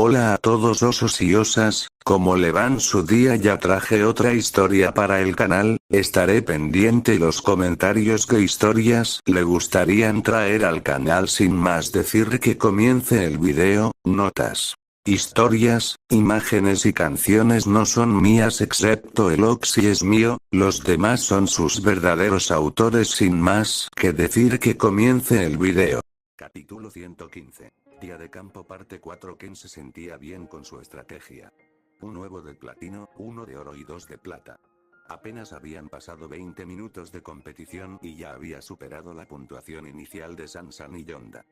Hola a todos osos y osas, ¿cómo le van su día? Ya traje otra historia para el canal, estaré pendiente los comentarios qué historias le gustarían traer al canal. Sin más decir que comience el video. Notas. Historias, imágenes y canciones no son mías excepto el Oxy es mío, los demás son sus verdaderos autores. Sin más que decir que comience el video. Capítulo 115. Día de campo parte 4. Ken se sentía bien con su estrategia. Un huevo de platino, uno de oro y dos de plata. Apenas habían pasado 20 minutos de competición y ya había superado la puntuación inicial de Sansan y Yonda.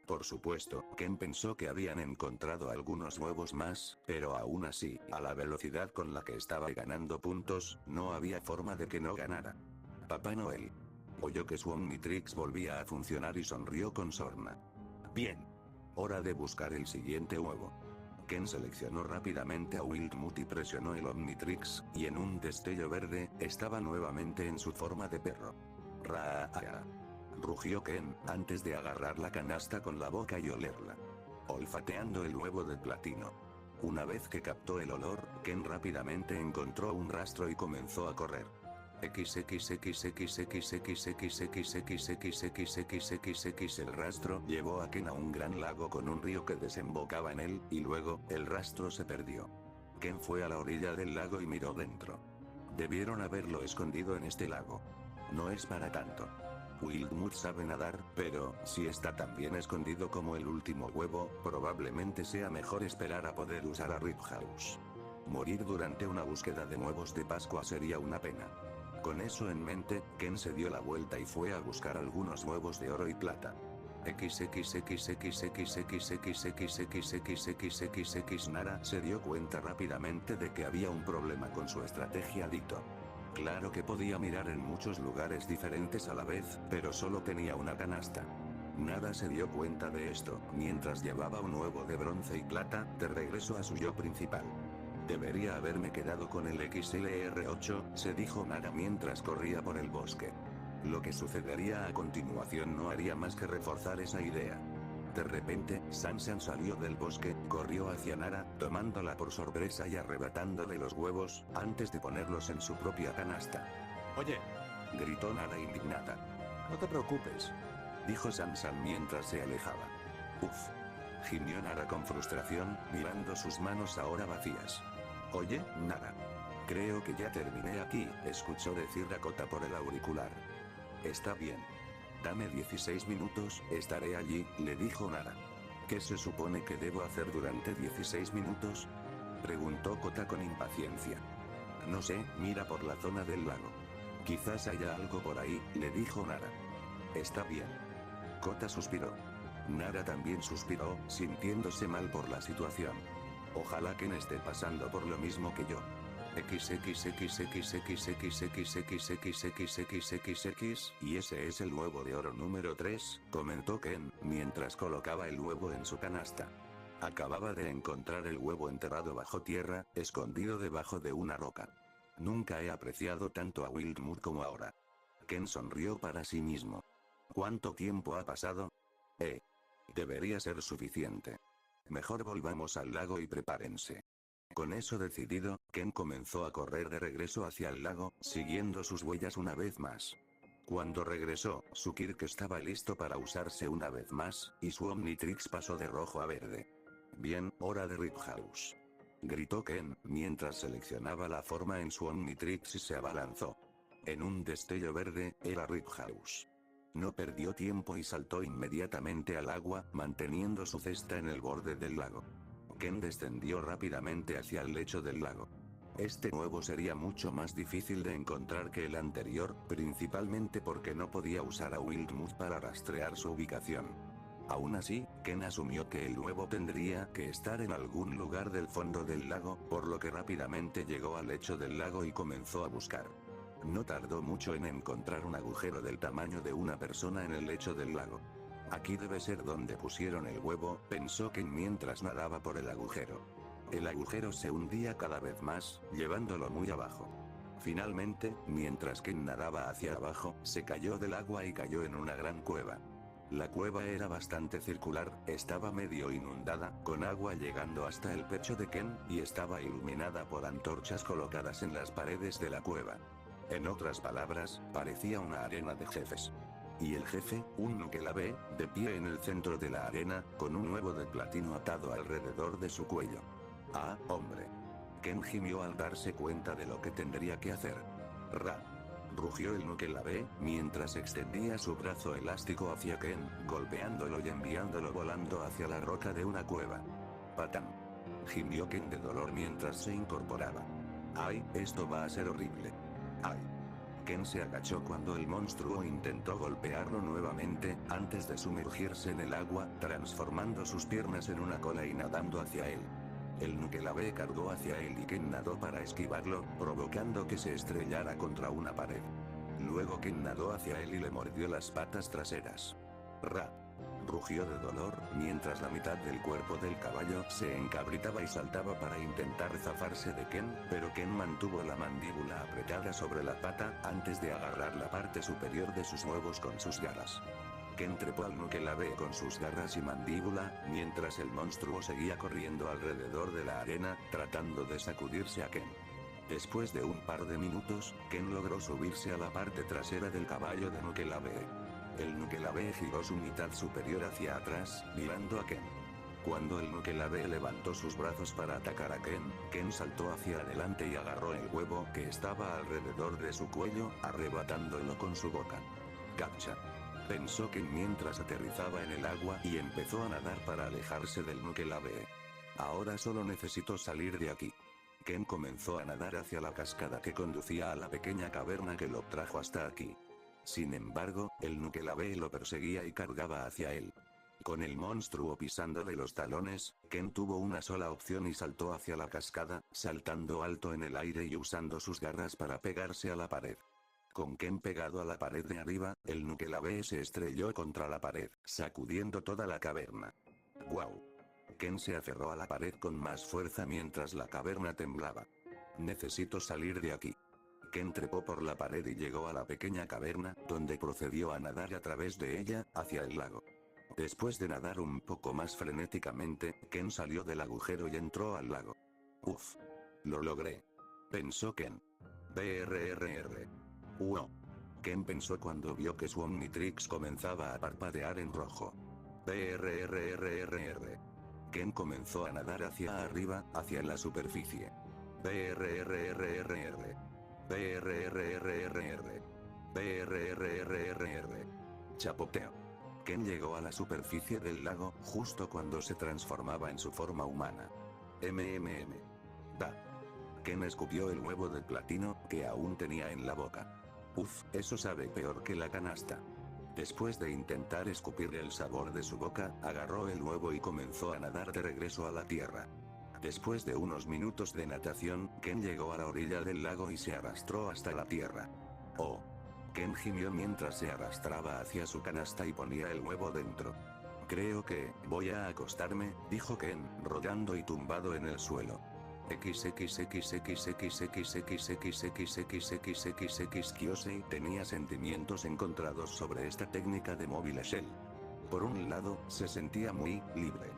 Por supuesto, Ken pensó que habían encontrado algunos huevos más, pero aún así, a la velocidad con la que estaba ganando puntos, no había forma de que no ganara. Papá Noel oyó que su Omnitrix volvía a funcionar y sonrió con sorna. Bien. Hora de buscar el siguiente huevo. Ken seleccionó rápidamente a Wildmuth y presionó el Omnitrix, y en un destello verde, estaba nuevamente en su forma de perro. ¡Raa! Rugió Ken, antes de agarrar la canasta con la boca y olerla. Olfateando el huevo de platino. Una vez que captó el olor, Ken rápidamente encontró un rastro y comenzó a correr. El rastro llevó a Ken a un gran lago con un río que desembocaba en él, y luego, el rastro se perdió. Ken fue a la orilla del lago y miró dentro. Debieron haberlo escondido en este lago. No es para tanto. Wildmuth sabe nadar, pero, si está tan bien escondido como el último huevo, probablemente sea mejor esperar a poder usar a Riphouse. Morir durante una búsqueda de huevos de Pascua sería una pena. Con eso en mente, Ken se dio la vuelta y fue a buscar algunos huevos de oro y plata. Nara se dio cuenta rápidamente de que había un problema con su estrategia Dito. Claro que podía mirar en muchos lugares diferentes a la vez, pero solo tenía una canasta. Nara se dio cuenta de esto, mientras llevaba un huevo de bronce y plata, de regreso a su yo principal. Debería haberme quedado con el XLR8, se dijo Nara mientras corría por el bosque. Lo que sucedería a continuación no haría más que reforzar esa idea. De repente, Sansan salió del bosque, corrió hacia Nara, tomándola por sorpresa y arrebatándole los huevos, antes de ponerlos en su propia canasta. «Oye», gritó Nara indignada. «No te preocupes», dijo Sansan mientras se alejaba. «Uf», gimió Nara con frustración, mirando sus manos ahora vacías. «Oye, Nara. Creo que ya terminé aquí», escuchó decir Dakota por el auricular. «Está bien. Dame 16 minutos, estaré allí», le dijo Nara. «¿Qué se supone que debo hacer durante 16 minutos?» preguntó Kota con impaciencia. «No sé, mira por la zona del lago. Quizás haya algo por ahí», le dijo Nara. «Está bien». Kota suspiró. Nara también suspiró, sintiéndose mal por la situación. Ojalá Ken esté pasando por lo mismo que yo. Y ese es el huevo de oro número 3, comentó Ken, mientras colocaba el huevo en su canasta. Acababa de encontrar el huevo enterrado bajo tierra, escondido debajo de una roca. Nunca he apreciado tanto a Wildmuth como ahora. Ken sonrió para sí mismo. ¿Cuánto tiempo ha pasado? Debería ser suficiente. Mejor volvamos al lago y prepárense. Con eso decidido, Ken comenzó a correr de regreso hacia el lago, siguiendo sus huellas una vez más. Cuando regresó, su Kirk estaba listo para usarse una vez más, y su Omnitrix pasó de rojo a verde. «Bien, hora de Riphouse», gritó Ken, mientras seleccionaba la forma en su Omnitrix y se abalanzó. En un destello verde, era Riphouse. No perdió tiempo y saltó inmediatamente al agua, manteniendo su cesta en el borde del lago. Ken descendió rápidamente hacia el lecho del lago. Este nuevo sería mucho más difícil de encontrar que el anterior, principalmente porque no podía usar a Wildmuth para rastrear su ubicación. Aún así, Ken asumió que el nuevo tendría que estar en algún lugar del fondo del lago, por lo que rápidamente llegó al lecho del lago y comenzó a buscar. No tardó mucho en encontrar un agujero del tamaño de una persona en el lecho del lago. Aquí debe ser donde pusieron el huevo, pensó Ken mientras nadaba por el agujero. El agujero se hundía cada vez más, llevándolo muy abajo. Finalmente, mientras Ken nadaba hacia abajo, se cayó del agua y cayó en una gran cueva. La cueva era bastante circular, estaba medio inundada, con agua llegando hasta el pecho de Ken, y estaba iluminada por antorchas colocadas en las paredes de la cueva. En otras palabras, parecía una arena de jefes. Y el jefe, un Nukelave, de pie en el centro de la arena, con un huevo de platino atado alrededor de su cuello. Ah, hombre. Ken gimió al darse cuenta de lo que tendría que hacer. Ra. Rugió el Nukelave, mientras extendía su brazo elástico hacia Ken, golpeándolo y enviándolo volando hacia la roca de una cueva. Patán. Gimió Ken de dolor mientras se incorporaba. Ay, esto va a ser horrible. Ay. Ken se agachó cuando el monstruo intentó golpearlo nuevamente, antes de sumergirse en el agua, transformando sus piernas en una cola y nadando hacia él. El Nukelave cargó hacia él y Ken nadó para esquivarlo, provocando que se estrellara contra una pared. Luego Ken nadó hacia él y le mordió las patas traseras. Ra. Rugió de dolor, mientras la mitad del cuerpo del caballo se encabritaba y saltaba para intentar zafarse de Ken, pero Ken mantuvo la mandíbula apretada sobre la pata, antes de agarrar la parte superior de sus huevos con sus garras. Ken trepó al Nukelave con sus garras y mandíbula, mientras el monstruo seguía corriendo alrededor de la arena, tratando de sacudirse a Ken. Después de un par de minutos, Ken logró subirse a la parte trasera del caballo de Nukelave. El Nukelave giró su mitad superior hacia atrás, mirando a Ken. Cuando el Nukelave levantó sus brazos para atacar a Ken, Ken saltó hacia adelante y agarró el huevo que estaba alrededor de su cuello, arrebatándolo con su boca. Gotcha. Pensó Ken mientras aterrizaba en el agua y empezó a nadar para alejarse del Nukelave. Ahora solo necesito salir de aquí. Ken comenzó a nadar hacia la cascada que conducía a la pequeña caverna que lo trajo hasta aquí. Sin embargo, el Nukelave lo perseguía y cargaba hacia él. Con el monstruo pisándole los talones, Ken tuvo una sola opción y saltó hacia la cascada, saltando alto en el aire y usando sus garras para pegarse a la pared. Con Ken pegado a la pared de arriba, el Nukelave se estrelló contra la pared, sacudiendo toda la caverna. ¡Guau! Ken se aferró a la pared con más fuerza mientras la caverna temblaba. Necesito salir de aquí. Ken trepó por la pared y llegó a la pequeña caverna, donde procedió a nadar a través de ella, hacia el lago. Después de nadar un poco más frenéticamente, Ken salió del agujero y entró al lago. Uf. Lo logré. Pensó Ken. BRRR. ¡Wow! Ken pensó cuando vio que su Omnitrix comenzaba a parpadear en rojo. BRRRRR. Ken comenzó a nadar hacia arriba, hacia la superficie. BRRRRR. BRRRRR. BRRRRR. Chapoteo. Ken llegó a la superficie del lago, justo cuando se transformaba en su forma humana. Da. Ken escupió el huevo de platino, que aún tenía en la boca. Uf, eso sabe peor que la canasta. Después de intentar escupir el sabor de su boca, agarró el huevo y comenzó a nadar de regreso a la tierra. Después de unos minutos de natación, Ken llegó a la orilla del lago y se arrastró hasta la tierra. Oh. Ken gimió mientras se arrastraba hacia su canasta y ponía el huevo dentro. Creo que, voy a acostarme, dijo Ken, rodando y tumbado en el suelo. Kyosei tenía sentimientos encontrados sobre esta técnica de móvil shell. Por un lado, se sentía muy libre.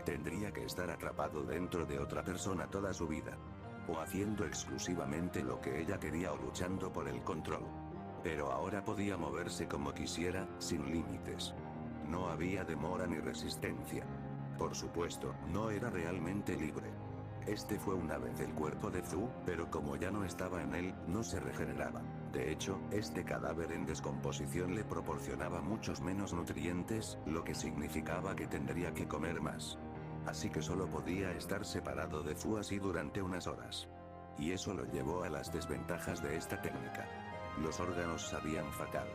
Tendría que estar atrapado dentro de otra persona toda su vida. O haciendo exclusivamente lo que ella quería o luchando por el control. Pero ahora podía moverse como quisiera, sin límites. No había demora ni resistencia. Por supuesto, no era realmente libre. Este fue una vez el cuerpo de Zu, pero como ya no estaba en él, no se regeneraba. De hecho, este cadáver en descomposición le proporcionaba muchos menos nutrientes, lo que significaba que tendría que comer más. Así que solo podía estar separado de Zu así durante unas horas. Y eso lo llevó a las desventajas de esta técnica. Los órganos sabían fatal.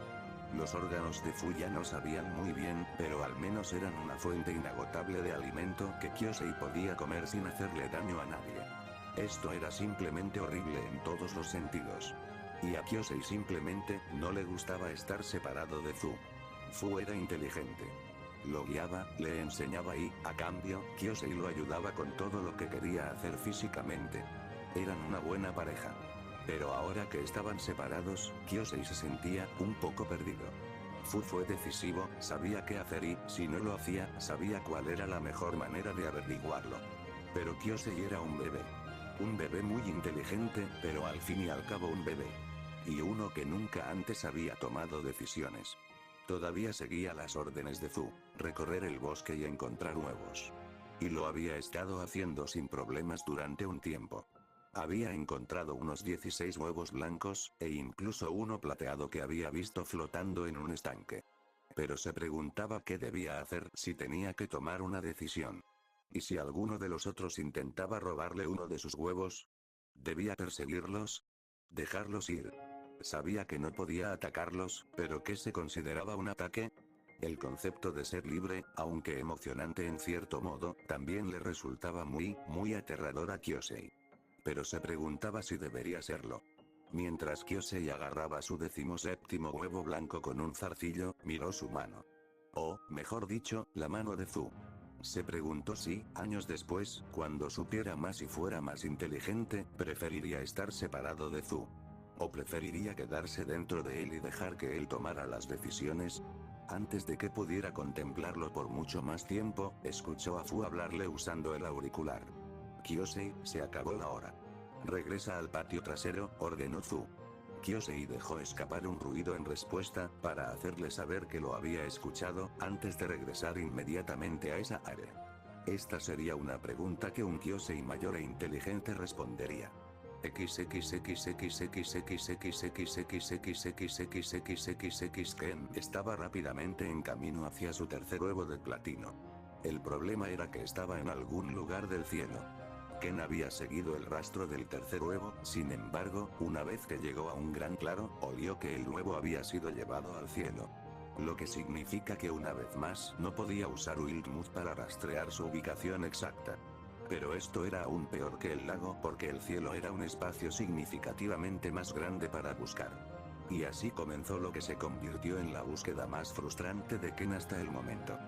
Los órganos de Fu ya no sabían muy bien, pero al menos eran una fuente inagotable de alimento que Kyosei podía comer sin hacerle daño a nadie. Esto era simplemente horrible en todos los sentidos. Y a Kyosei simplemente no le gustaba estar separado de Fu. Fu era inteligente. Lo guiaba, le enseñaba y, a cambio, Kyosei lo ayudaba con todo lo que quería hacer físicamente. Eran una buena pareja. Pero ahora que estaban separados, Kyosei se sentía un poco perdido. Fu fue decisivo, sabía qué hacer y, si no lo hacía, sabía cuál era la mejor manera de averiguarlo. Pero Kyosei era un bebé. Un bebé muy inteligente, pero al fin y al cabo un bebé. Y uno que nunca antes había tomado decisiones. Todavía seguía las órdenes de Zu, recorrer el bosque y encontrar huevos. Y lo había estado haciendo sin problemas durante un tiempo. Había encontrado unos 16 huevos blancos, e incluso uno plateado que había visto flotando en un estanque. Pero se preguntaba qué debía hacer si tenía que tomar una decisión. ¿Y si alguno de los otros intentaba robarle uno de sus huevos? ¿Debía perseguirlos? ¿Dejarlos ir? Sabía que no podía atacarlos, pero ¿qué se consideraba un ataque? El concepto de ser libre, aunque emocionante en cierto modo, también le resultaba muy aterrador a Kyosei. Pero se preguntaba si debería serlo. Mientras Kyosei agarraba su 17º huevo blanco con un zarcillo, miró su mano. O, mejor dicho, la mano de Zu. Se preguntó si, años después, cuando supiera más y fuera más inteligente, preferiría estar separado de Zu. ¿O preferiría quedarse dentro de él y dejar que él tomara las decisiones? Antes de que pudiera contemplarlo por mucho más tiempo, escuchó a Fu hablarle usando el auricular. Kyosei, se acabó la hora. Regresa al patio trasero, ordenó Zu. Kyosei dejó escapar un ruido en respuesta, para hacerle saber que lo había escuchado, antes de regresar inmediatamente a esa área. Esta sería una pregunta que un Kyosei mayor e inteligente respondería. Ken estaba rápidamente en camino hacia su tercer huevo de platino. El problema era que estaba en algún lugar del cielo. Ken había seguido el rastro del tercer huevo, sin embargo, una vez que llegó a un gran claro, olió que el huevo había sido llevado al cielo. Lo que significa que una vez más no podía usar Wildmood para rastrear su ubicación exacta. Pero esto era aún peor que el lago porque el cielo era un espacio significativamente más grande para buscar. Y así comenzó lo que se convirtió en la búsqueda más frustrante de Ken hasta el momento.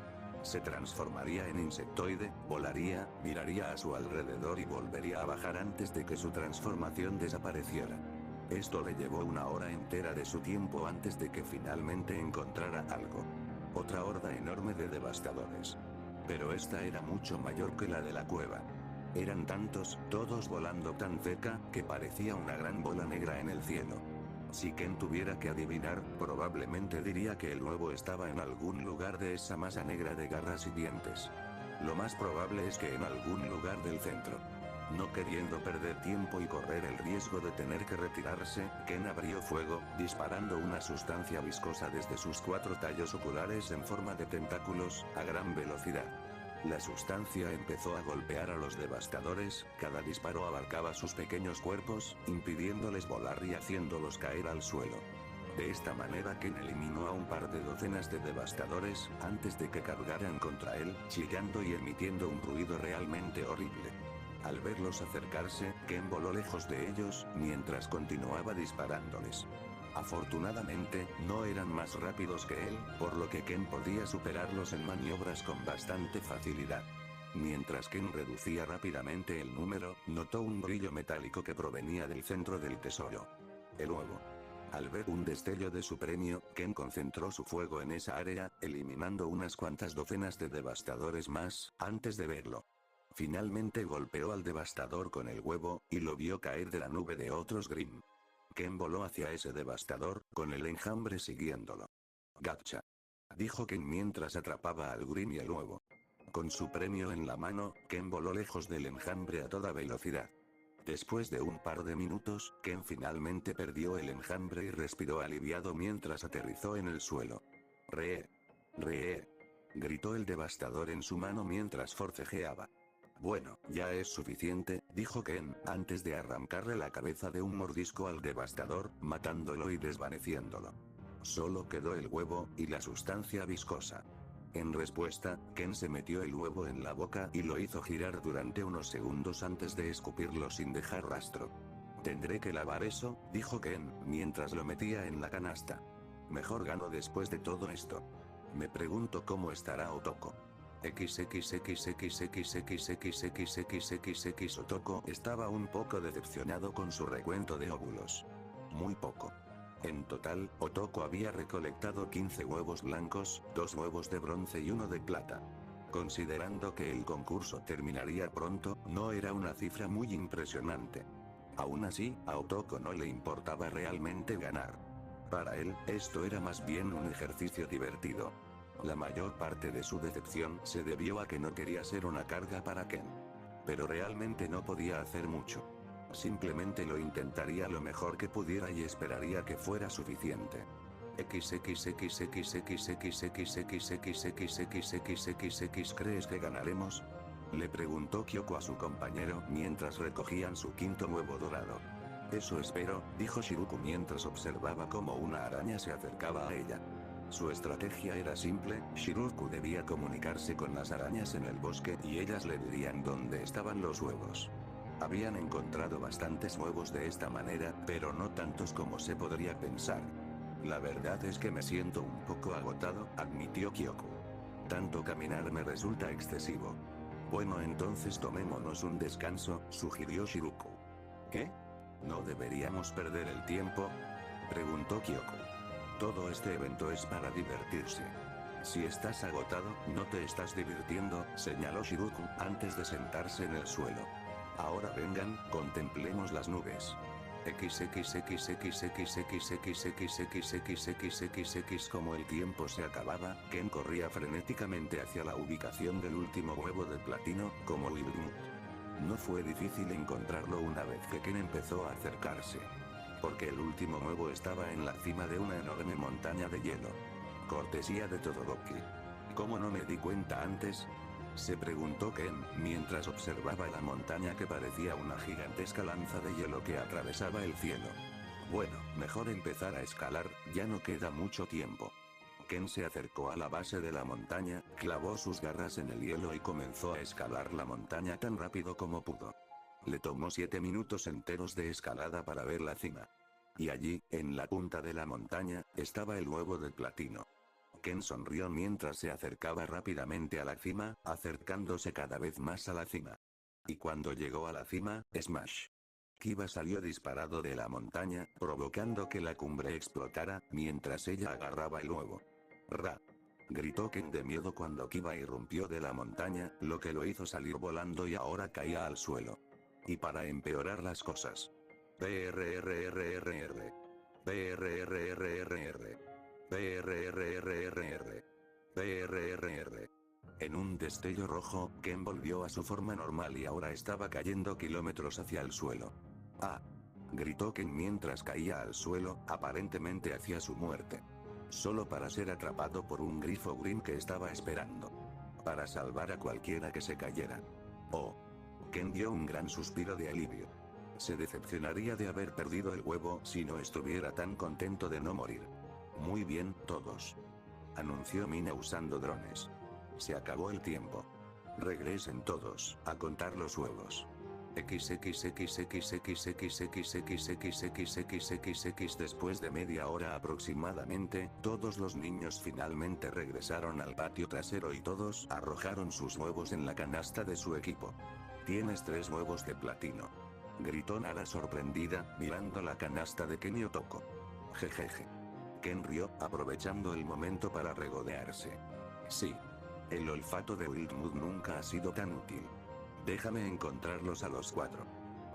Se transformaría en insectoide, volaría, miraría a su alrededor y volvería a bajar antes de que su transformación desapareciera. Esto le llevó una hora entera de su tiempo antes de que finalmente encontrara algo. Otra horda enorme de devastadores. Pero esta era mucho mayor que la de la cueva. Eran tantos, todos volando tan cerca, que parecía una gran bola negra en el cielo. Si Ken tuviera que adivinar, probablemente diría que el huevo estaba en algún lugar de esa masa negra de garras y dientes. Lo más probable es que en algún lugar del centro. No queriendo perder tiempo y correr el riesgo de tener que retirarse, Ken abrió fuego, disparando una sustancia viscosa desde sus 4 tallos oculares en forma de tentáculos, a gran velocidad. La sustancia empezó a golpear a los devastadores, cada disparo abarcaba sus pequeños cuerpos, impidiéndoles volar y haciéndolos caer al suelo. De esta manera Ken eliminó a un par de docenas de devastadores, antes de que cargaran contra él, chillando y emitiendo un ruido realmente horrible. Al verlos acercarse, Ken voló lejos de ellos, mientras continuaba disparándoles. Afortunadamente, no eran más rápidos que él, por lo que Ken podía superarlos en maniobras con bastante facilidad. Mientras Ken reducía rápidamente el número, notó un brillo metálico que provenía del centro del tesoro. El huevo. Al ver un destello de su premio, Ken concentró su fuego en esa área, eliminando unas cuantas docenas de devastadores más, antes de verlo. Finalmente golpeó al devastador con el huevo, y lo vio caer de la nube de otros Grimm. Ken voló hacia ese devastador, con el enjambre siguiéndolo. Gotcha. Dijo Ken mientras atrapaba al Grimm y el huevo. Con su premio en la mano, Ken voló lejos del enjambre a toda velocidad. Después de un par de minutos, Ken finalmente perdió el enjambre y respiró aliviado mientras aterrizó en el suelo. ¡Ree! ¡Ree! Gritó el devastador en su mano mientras forcejeaba. Bueno, ya es suficiente, dijo Ken, antes de arrancarle la cabeza de un mordisco al devastador, matándolo y desvaneciéndolo. Solo quedó el huevo, y la sustancia viscosa. En respuesta, Ken se metió el huevo en la boca y lo hizo girar durante unos segundos antes de escupirlo sin dejar rastro. Tendré que lavar eso, dijo Ken, mientras lo metía en la canasta. Mejor gano después de todo esto. Me pregunto cómo estará Otoko. Otoko estaba un poco decepcionado con su recuento de óvulos. Muy poco. En total, Otoko había recolectado 15 huevos blancos, 2 huevos de bronce y 1 de plata. Considerando que el concurso terminaría pronto, no era una cifra muy impresionante. Aún así, a Otoko no le importaba realmente ganar. Para él, esto era más bien un ejercicio divertido. La mayor parte de su decepción se debió a que no quería ser una carga para Ken. Pero realmente no podía hacer mucho. Simplemente lo intentaría lo mejor que pudiera y esperaría que fuera suficiente. XXXXXXXXXXXXXXXXX ¿crees que ganaremos? Le preguntó Kyoko a su compañero mientras recogían su quinto huevo dorado. Eso espero, dijo Shiruku mientras observaba cómo una araña se acercaba a ella. Su estrategia era simple, Shiruku debía comunicarse con las arañas en el bosque y ellas le dirían dónde estaban los huevos. Habían encontrado bastantes huevos de esta manera, pero no tantos como se podría pensar. La verdad es que me siento un poco agotado, admitió Kyoko. Tanto caminar me resulta excesivo. Bueno, entonces tomémonos un descanso, sugirió Shiruku. ¿Qué? ¿No deberíamos perder el tiempo? Preguntó Kyoko. Todo este evento es para divertirse. Si estás agotado, no te estás divirtiendo, señaló Shiruku antes de sentarse en el suelo. Ahora vengan, contemplemos las nubes. XXXXXXXXXXXXXXXXX. Como el tiempo se acababa, Ken corría frenéticamente hacia la ubicación del último huevo de platino, como Wilmut. No fue difícil encontrarlo una vez que Ken empezó a acercarse. Porque el último huevo estaba en la cima de una enorme montaña de hielo. Cortesía de Todoroki. ¿Cómo no me di cuenta antes? Se preguntó Ken, mientras observaba la montaña que parecía una gigantesca lanza de hielo que atravesaba el cielo. Bueno, mejor empezar a escalar, ya no queda mucho tiempo. Ken se acercó a la base de la montaña, clavó sus garras en el hielo y comenzó a escalar la montaña tan rápido como pudo. Le tomó 7 minutos enteros de escalada para ver la cima. Y allí, en la punta de la montaña, estaba el huevo de platino. Ken sonrió mientras se acercaba rápidamente a la cima, acercándose cada vez más a la cima. Y cuando llegó a la cima, ¡smash! Kiba salió disparado de la montaña, provocando que la cumbre explotara, mientras ella agarraba el huevo. ¡Ra! Gritó Ken de miedo cuando Kiba irrumpió de la montaña, lo que lo hizo salir volando y ahora caía al suelo. Y para empeorar las cosas. PRRRRR. PRRRRR. PRRRRR. PRRR. En un destello rojo, Ken volvió a su forma normal y ahora estaba cayendo kilómetros hacia el suelo. ¡Ah! Gritó Ken mientras caía al suelo, aparentemente hacia su muerte. Solo para ser atrapado por un grifo green que estaba esperando. Para salvar a cualquiera que se cayera. Oh. Ken dio un gran suspiro de alivio. Se decepcionaría de haber perdido el huevo si no estuviera tan contento de no morir. Muy bien, todos. Anunció Mina usando drones. Se acabó el tiempo. Regresen todos a contar los huevos. XXXXXXXXXXXXXXX. Después de media hora aproximadamente, todos los niños finalmente regresaron al patio trasero y todos arrojaron sus huevos en la canasta de su equipo. Tienes 3 huevos de platino. Gritó Nara sorprendida, mirando la canasta de Ken y Otoko. Jejeje. Ken rió, aprovechando el momento para regodearse. Sí. El olfato de Wilmut nunca ha sido tan útil. Déjame encontrarlos a los 4.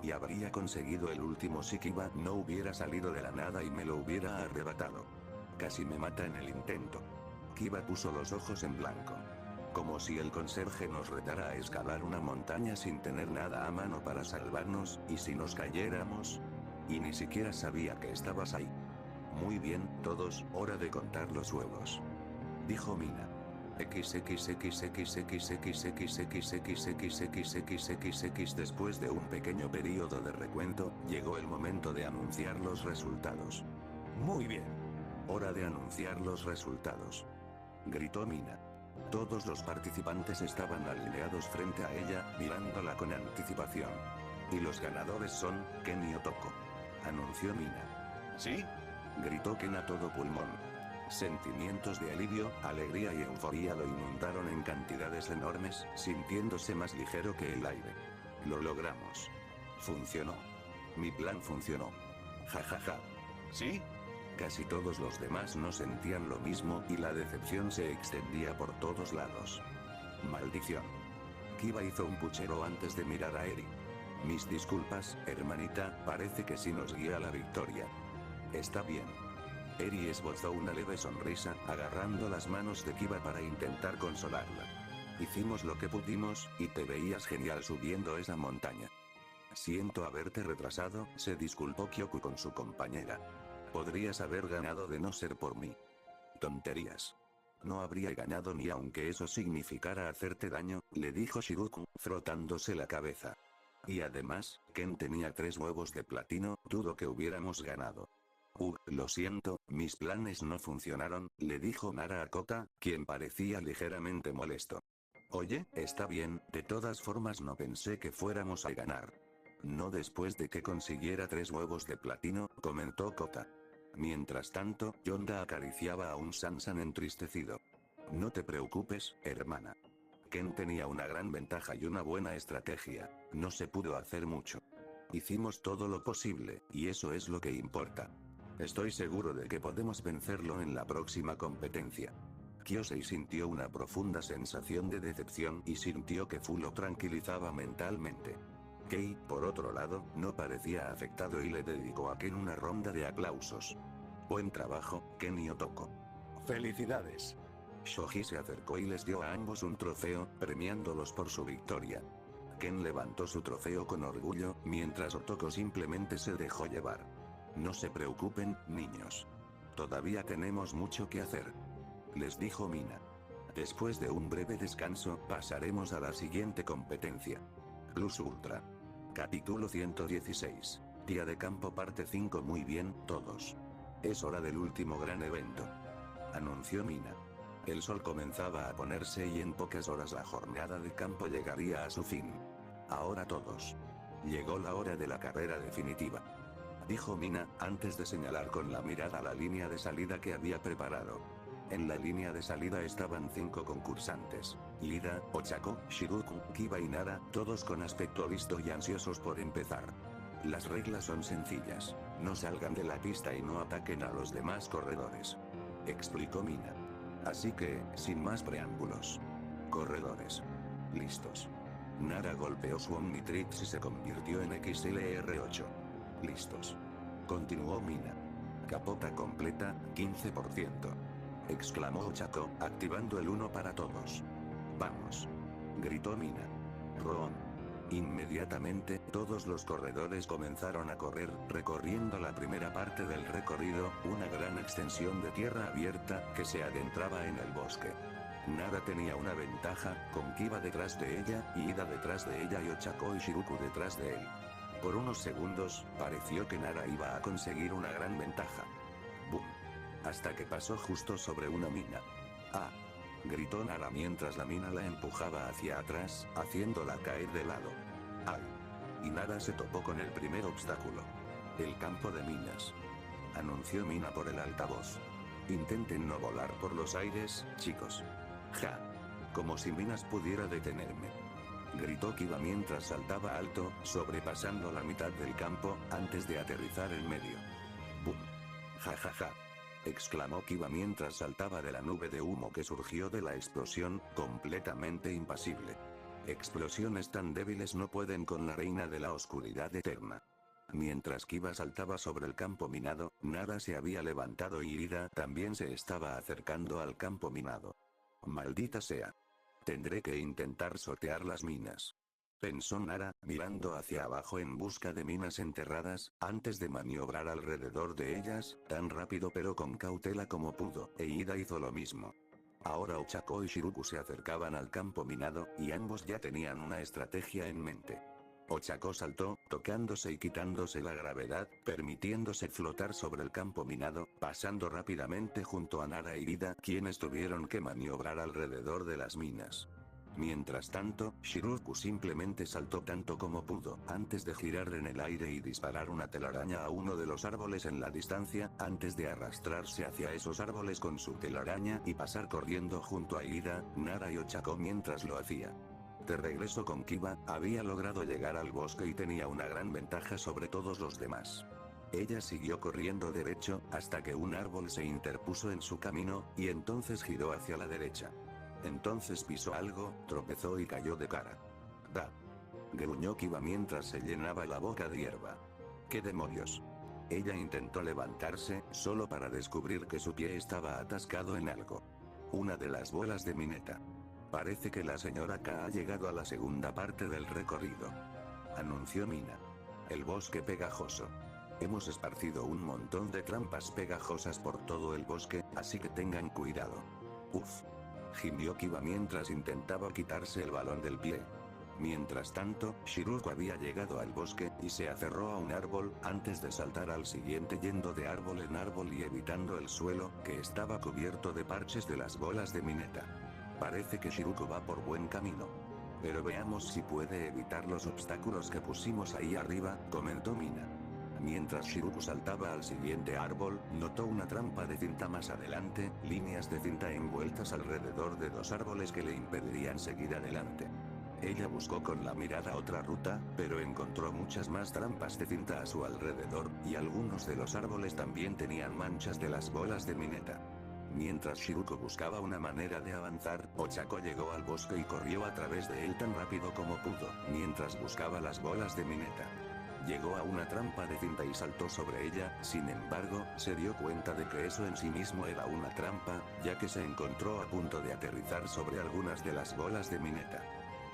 Y habría conseguido el último si Kiba no hubiera salido de la nada y me lo hubiera arrebatado. Casi me mata en el intento. Kiba puso los ojos en blanco. Como si el conserje nos retara a escalar una montaña sin tener nada a mano para salvarnos, y si nos cayéramos. Y ni siquiera sabía que estabas ahí. Muy bien, todos, hora de contar los huevos. Dijo Mina. XXXXXXXXXXXXXXXX. Después de un pequeño periodo de recuento, llegó el momento de anunciar los resultados. Muy bien. Hora de anunciar los resultados. Gritó Mina. Todos los participantes estaban alineados frente a ella, mirándola con anticipación. Y los ganadores son, Ken y Otoko. Anunció Mina. ¿Sí? Gritó Ken a todo pulmón. Sentimientos de alivio, alegría y euforía lo inundaron en cantidades enormes, sintiéndose más ligero que el aire. Lo logramos. Funcionó. Mi plan funcionó. Ja ja ja. ¿Sí? Casi todos los demás no sentían lo mismo y la decepción se extendía por todos lados. Maldición. Kiba hizo un puchero antes de mirar a Eri. Mis disculpas, hermanita, parece que sí nos guía la victoria. Está bien. Eri esbozó una leve sonrisa, agarrando las manos de Kiba para intentar consolarla. Hicimos lo que pudimos, y te veías genial subiendo esa montaña. Siento haberte retrasado, se disculpó Kyoku con su compañera. Podrías haber ganado de no ser por mí. Tonterías. No habría ganado ni aunque eso significara hacerte daño, le dijo Shiruku, frotándose la cabeza. Y además, Ken tenía 3 huevos de platino, dudo que hubiéramos ganado. Lo siento, mis planes no funcionaron, le dijo Nara a Kota, quien parecía ligeramente molesto. Oye, está bien, de todas formas no pensé que fuéramos a ganar. No después de que consiguiera 3 huevos de platino, comentó Kota. Mientras tanto, Yonda acariciaba a un Sansan entristecido. No te preocupes, hermana. Ken tenía una gran ventaja y una buena estrategia, no se pudo hacer mucho. Hicimos todo lo posible, y eso es lo que importa. Estoy seguro de que podemos vencerlo en la próxima competencia. Kyosei sintió una profunda sensación de decepción y sintió que Fu lo tranquilizaba mentalmente. Kei, por otro lado, no parecía afectado y le dedicó a Ken una ronda de aplausos. Buen trabajo, Ken y Otoko. ¡Felicidades! Shoji se acercó y les dio a ambos un trofeo, premiándolos por su victoria. Ken levantó su trofeo con orgullo, mientras Otoko simplemente se dejó llevar. No se preocupen, niños. Todavía tenemos mucho que hacer. Les dijo Mina. Después de un breve descanso, pasaremos a la siguiente competencia. Plus Ultra. Capítulo 116. Día de campo parte 5. Muy bien, todos. Es hora del último gran evento. Anunció Mina. El sol comenzaba a ponerse y en pocas horas la jornada de campo llegaría a su fin. Ahora todos. Llegó la hora de la carrera definitiva. Dijo Mina, antes de señalar con la mirada la línea de salida que había preparado. En la línea de salida estaban 5 concursantes. Lida, Ochako, Shiruku, Kiba y Nara, todos con aspecto listo y ansiosos por empezar. Las reglas son sencillas. No salgan de la pista y no ataquen a los demás corredores. Explicó Mina. Así que, sin más preámbulos. Corredores. Listos. Nara golpeó su Omnitrix y se convirtió en XLR8. Listos. Continuó Mina. Capota completa, 15%. Exclamó Ochako, activando el 1 para todos. Vamos. Gritó Mina. Roon. Inmediatamente, todos los corredores comenzaron a correr, recorriendo la primera parte del recorrido, una gran extensión de tierra abierta, que se adentraba en el bosque. Nara tenía una ventaja, con Kiba detrás de ella, Ida detrás de ella y Ochako y Shiruku detrás de él. Por unos segundos, pareció que Nara iba a conseguir una gran ventaja. ¡Bum! Hasta que pasó justo sobre una mina. ¡Ah! Gritó Nara mientras la mina la empujaba hacia atrás, haciéndola caer de lado. ¡Ay! Y Nara se topó con el primer obstáculo. El campo de minas. Anunció Mina por el altavoz. Intenten no volar por los aires, chicos. Ja. Como si Minas pudiera detenerme. Gritó Kiba mientras saltaba alto, sobrepasando la mitad del campo, antes de aterrizar en medio. ¡Bum! Ja ja ja. Exclamó Kiba mientras saltaba de la nube de humo que surgió de la explosión, completamente impasible. Explosiones tan débiles no pueden con la reina de la oscuridad eterna. Mientras Kiba saltaba sobre el campo minado, Nara se había levantado y Ida también se estaba acercando al campo minado. Maldita sea. Tendré que intentar sortear las minas. Pensó Nara, mirando hacia abajo en busca de minas enterradas, antes de maniobrar alrededor de ellas, tan rápido pero con cautela como pudo, e Ida hizo lo mismo. Ahora Ochako y Shiruku se acercaban al campo minado, y ambos ya tenían una estrategia en mente. Ochako saltó, tocándose y quitándose la gravedad, permitiéndose flotar sobre el campo minado, pasando rápidamente junto a Nara y Ida, quienes tuvieron que maniobrar alrededor de las minas. Mientras tanto, Shiruku simplemente saltó tanto como pudo, antes de girar en el aire y disparar una telaraña a uno de los árboles en la distancia, antes de arrastrarse hacia esos árboles con su telaraña y pasar corriendo junto a Ida, Nara y Ochako mientras lo hacía. De regreso con Kiba, había logrado llegar al bosque y tenía una gran ventaja sobre todos los demás. Ella siguió corriendo derecho, hasta que un árbol se interpuso en su camino, y entonces giró hacia la derecha. Entonces pisó algo, tropezó y cayó de cara. ¡Da! Gruñó Kiba mientras se llenaba la boca de hierba. ¡Qué demonios! Ella intentó levantarse, solo para descubrir que su pie estaba atascado en algo. Una de las bolas de Mineta. Parece que la señora K ha llegado a la segunda parte del recorrido, anunció Mina. El bosque pegajoso. Hemos esparcido un montón de trampas pegajosas por todo el bosque, así que tengan cuidado. Uf. Gimió Kiba mientras intentaba quitarse el balón del pie. Mientras tanto, Shiruko había llegado al bosque, y se aferró a un árbol, antes de saltar al siguiente yendo de árbol en árbol y evitando el suelo, que estaba cubierto de parches de las bolas de Mineta. Parece que Shiruko va por buen camino. Pero veamos si puede evitar los obstáculos que pusimos ahí arriba, comentó Mina. Mientras Shiruko saltaba al siguiente árbol, notó una trampa de cinta más adelante, líneas de cinta envueltas alrededor de dos árboles que le impedirían seguir adelante. Ella buscó con la mirada otra ruta, pero encontró muchas más trampas de cinta a su alrededor, y algunos de los árboles también tenían manchas de las bolas de Mineta. Mientras Shiruko buscaba una manera de avanzar, Ochako llegó al bosque y corrió a través de él tan rápido como pudo, mientras buscaba las bolas de Mineta. Llegó a una trampa de cinta y saltó sobre ella, sin embargo, se dio cuenta de que eso en sí mismo era una trampa, ya que se encontró a punto de aterrizar sobre algunas de las bolas de Mineta.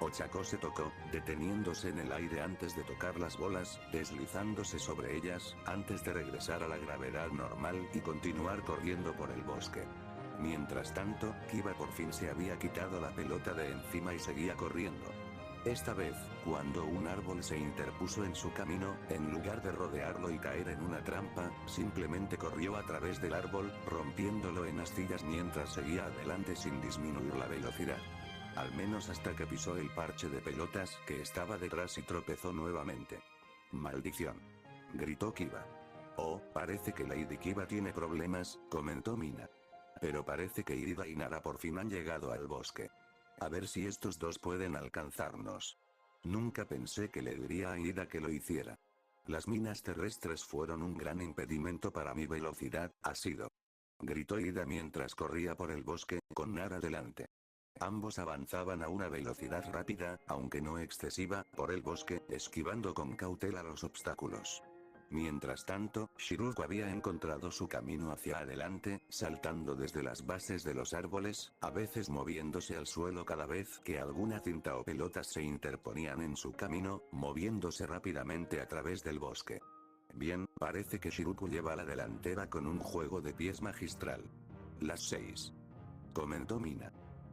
Ochako se tocó, deteniéndose en el aire antes de tocar las bolas, deslizándose sobre ellas, antes de regresar a la gravedad normal y continuar corriendo por el bosque. Mientras tanto, Kiba por fin se había quitado la pelota de encima y seguía corriendo. Esta vez, cuando un árbol se interpuso en su camino, en lugar de rodearlo y caer en una trampa, simplemente corrió a través del árbol, rompiéndolo en astillas mientras seguía adelante sin disminuir la velocidad. Al menos hasta que pisó el parche de pelotas que estaba detrás y tropezó nuevamente. ¡Maldición!, gritó Kiba. Oh, parece que Lady Kiba tiene problemas, comentó Mina. Pero parece que Irida y Nara por fin han llegado al bosque. A ver si estos dos pueden alcanzarnos. Nunca pensé que le diría a Irida que lo hiciera. Las minas terrestres fueron un gran impedimento para mi velocidad, ha sido. Gritó Irida mientras corría por el bosque, con Nara delante. Ambos avanzaban a una velocidad rápida, aunque no excesiva, por el bosque, esquivando con cautela los obstáculos. Mientras tanto, Shiruko había encontrado su camino hacia adelante, saltando desde las bases de los árboles, a veces moviéndose al suelo cada vez que alguna cinta o pelotas se interponían en su camino, moviéndose rápidamente a través del bosque. Bien, parece que Shiruko lleva la delantera con un juego de pies magistral. Las 6. Comentó Mina.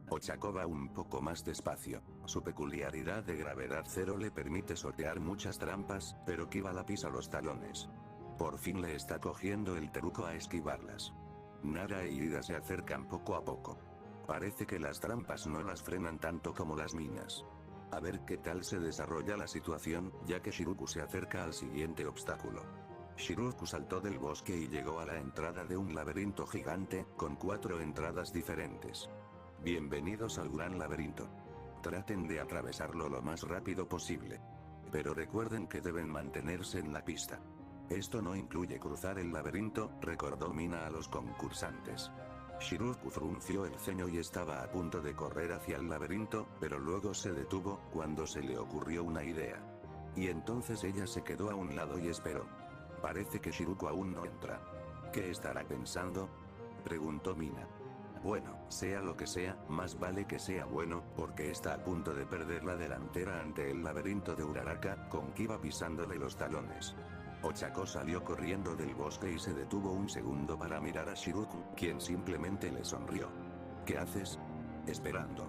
Ochako va un poco más despacio. Su peculiaridad de gravedad cero le permite sortear muchas trampas, pero Kiba la pisa los talones. Por fin le está cogiendo el truco a esquivarlas. Nara e Irida se acercan poco a poco. Parece que las trampas no las frenan tanto como las minas. A ver qué tal se desarrolla la situación, ya que Shiruko se acerca al siguiente obstáculo. Shiruko saltó del bosque y llegó a la entrada de un laberinto gigante, con 4 entradas diferentes. Bienvenidos al gran laberinto. Traten de atravesarlo lo más rápido posible. Pero recuerden que deben mantenerse en la pista. Esto no incluye cruzar el laberinto, recordó Mina a los concursantes. Shiruko frunció el ceño y estaba a punto de correr hacia el laberinto, pero luego se detuvo, cuando se le ocurrió una idea. Y entonces ella se quedó a un lado y esperó. Parece que Shiruko aún no entra. ¿Qué estará pensando?, preguntó Mina. Bueno, sea lo que sea, más vale que sea bueno, porque está a punto de perder la delantera ante el laberinto de Uraraka, con Kiba pisándole los talones. Ochako salió corriendo del bosque y se detuvo un segundo para mirar a Shiruko, quien simplemente le sonrió. ¿Qué haces? Esperando.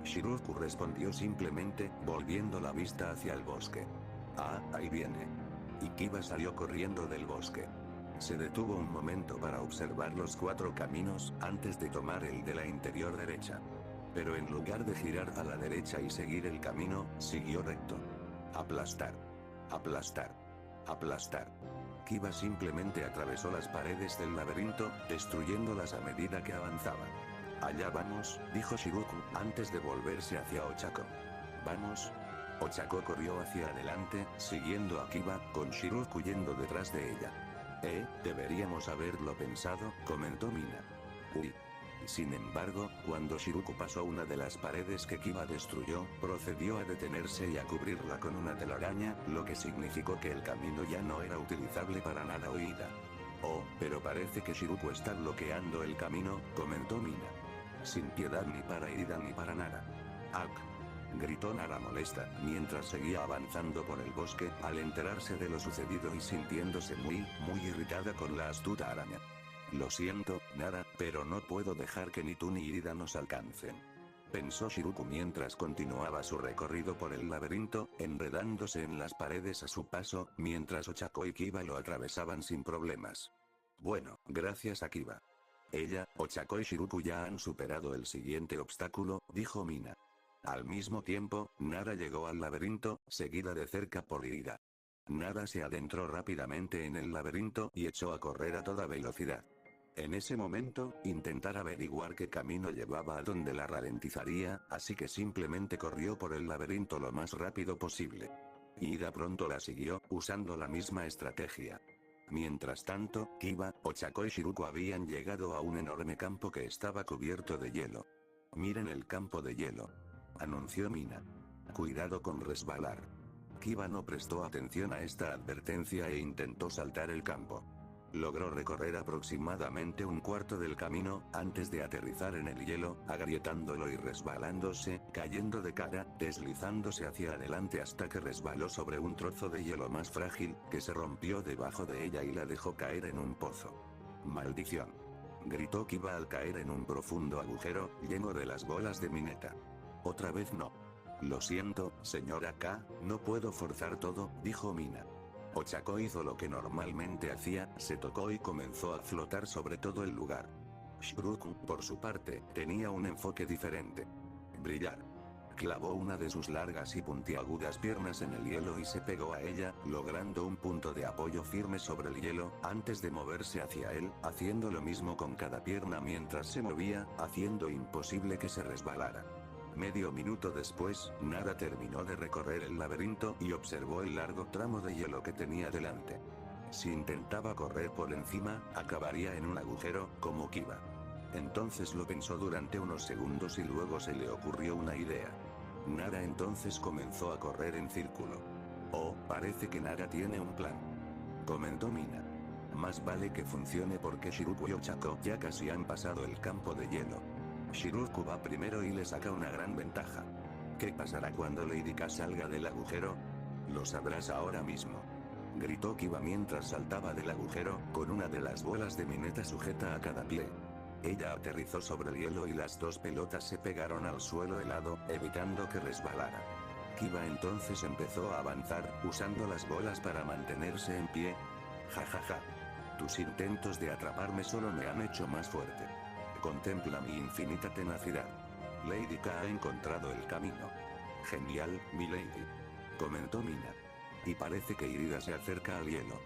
Shiruko respondió simplemente, volviendo la vista hacia el bosque. Ah, ahí viene. Y Kiba salió corriendo del bosque. Se detuvo un momento para observar los 4 caminos, antes de tomar el de la interior derecha. Pero en lugar de girar a la derecha y seguir el camino, siguió recto. Aplastar. Aplastar. Aplastar. Kiba simplemente atravesó las paredes del laberinto, destruyéndolas a medida que avanzaba. Allá vamos, dijo Shiruko, antes de volverse hacia Ochako. Vamos. Ochako corrió hacia adelante, siguiendo a Kiba, con Shiruko yendo detrás de ella. Deberíamos haberlo pensado, comentó Mina. Uy. Sin embargo, cuando Shiruku pasó una de las paredes que Kiba destruyó, procedió a detenerse y a cubrirla con una telaraña, lo que significó que el camino ya no era utilizable para nada. Oída. Oh, pero parece que Shiruku está bloqueando el camino, comentó Mina. Sin piedad ni para Ida ni para Nara. ¡Ak! Gritó Nara molesta, mientras seguía avanzando por el bosque, al enterarse de lo sucedido y sintiéndose muy irritada con la astuta araña. Lo siento, Nara, pero no puedo dejar que ni tú ni Ida nos alcancen. Pensó Shiruku mientras continuaba su recorrido por el laberinto, enredándose en las paredes a su paso, mientras Ochako y Kiba lo atravesaban sin problemas. Bueno, gracias a Kiba. Ella, Ochako y Shiruku ya han superado el siguiente obstáculo, dijo Mina. Al mismo tiempo, Nara llegó al laberinto, seguida de cerca por Ida. Nara se adentró rápidamente en el laberinto y echó a correr a toda velocidad. En ese momento, intentar averiguar qué camino llevaba a donde la ralentizaría, así que simplemente corrió por el laberinto lo más rápido posible. Ida pronto la siguió, usando la misma estrategia. Mientras tanto, Kiba, Ochako y Shiruku habían llegado a un enorme campo que estaba cubierto de hielo. Miren el campo de hielo, anunció Mina. Cuidado con resbalar. Kiba no prestó atención a esta advertencia e intentó saltar el campo. Logró recorrer aproximadamente un cuarto del camino, antes de aterrizar en el hielo, agrietándolo y resbalándose, cayendo de cara, deslizándose hacia adelante hasta que resbaló sobre un trozo de hielo más frágil, que se rompió debajo de ella y la dejó caer en un pozo. ¡Maldición! Gritó Kiba al caer en un profundo agujero, lleno de las bolas de Mineta. Otra vez no. Lo siento, señora K, no puedo forzar todo, dijo Mina. Ochako hizo lo que normalmente hacía, se tocó y comenzó a flotar sobre todo el lugar. Shiruku, por su parte, tenía un enfoque diferente. Brillar. Clavó una de sus largas y puntiagudas piernas en el hielo y se pegó a ella, logrando un punto de apoyo firme sobre el hielo, antes de moverse hacia él, haciendo lo mismo con cada pierna mientras se movía, haciendo imposible que se resbalara. Medio minuto después, Nara terminó de recorrer el laberinto y observó el largo tramo de hielo que tenía delante. Si intentaba correr por encima, acabaría en un agujero, como Kiba. Entonces lo pensó durante unos segundos y luego se le ocurrió una idea. Nara entonces comenzó a correr en círculo. Oh, parece que Nara tiene un plan, comentó Mina. Más vale que funcione porque Shiruku y Ochako ya casi han pasado el campo de hielo. Shiruku va primero y le saca una gran ventaja. ¿Qué pasará cuando Lady K salga del agujero? Lo sabrás ahora mismo. Gritó Kiba mientras saltaba del agujero, con una de las bolas de Mineta sujeta a cada pie. Ella aterrizó sobre el hielo y las dos pelotas se pegaron al suelo helado, evitando que resbalara. Kiba entonces empezó a avanzar, usando las bolas para mantenerse en pie. Jajaja. Tus intentos de atraparme solo me han hecho más fuerte. Contempla mi infinita tenacidad. Lady K ha encontrado el camino. Genial, milady, comentó Mina. Y parece que Ida se acerca al hielo.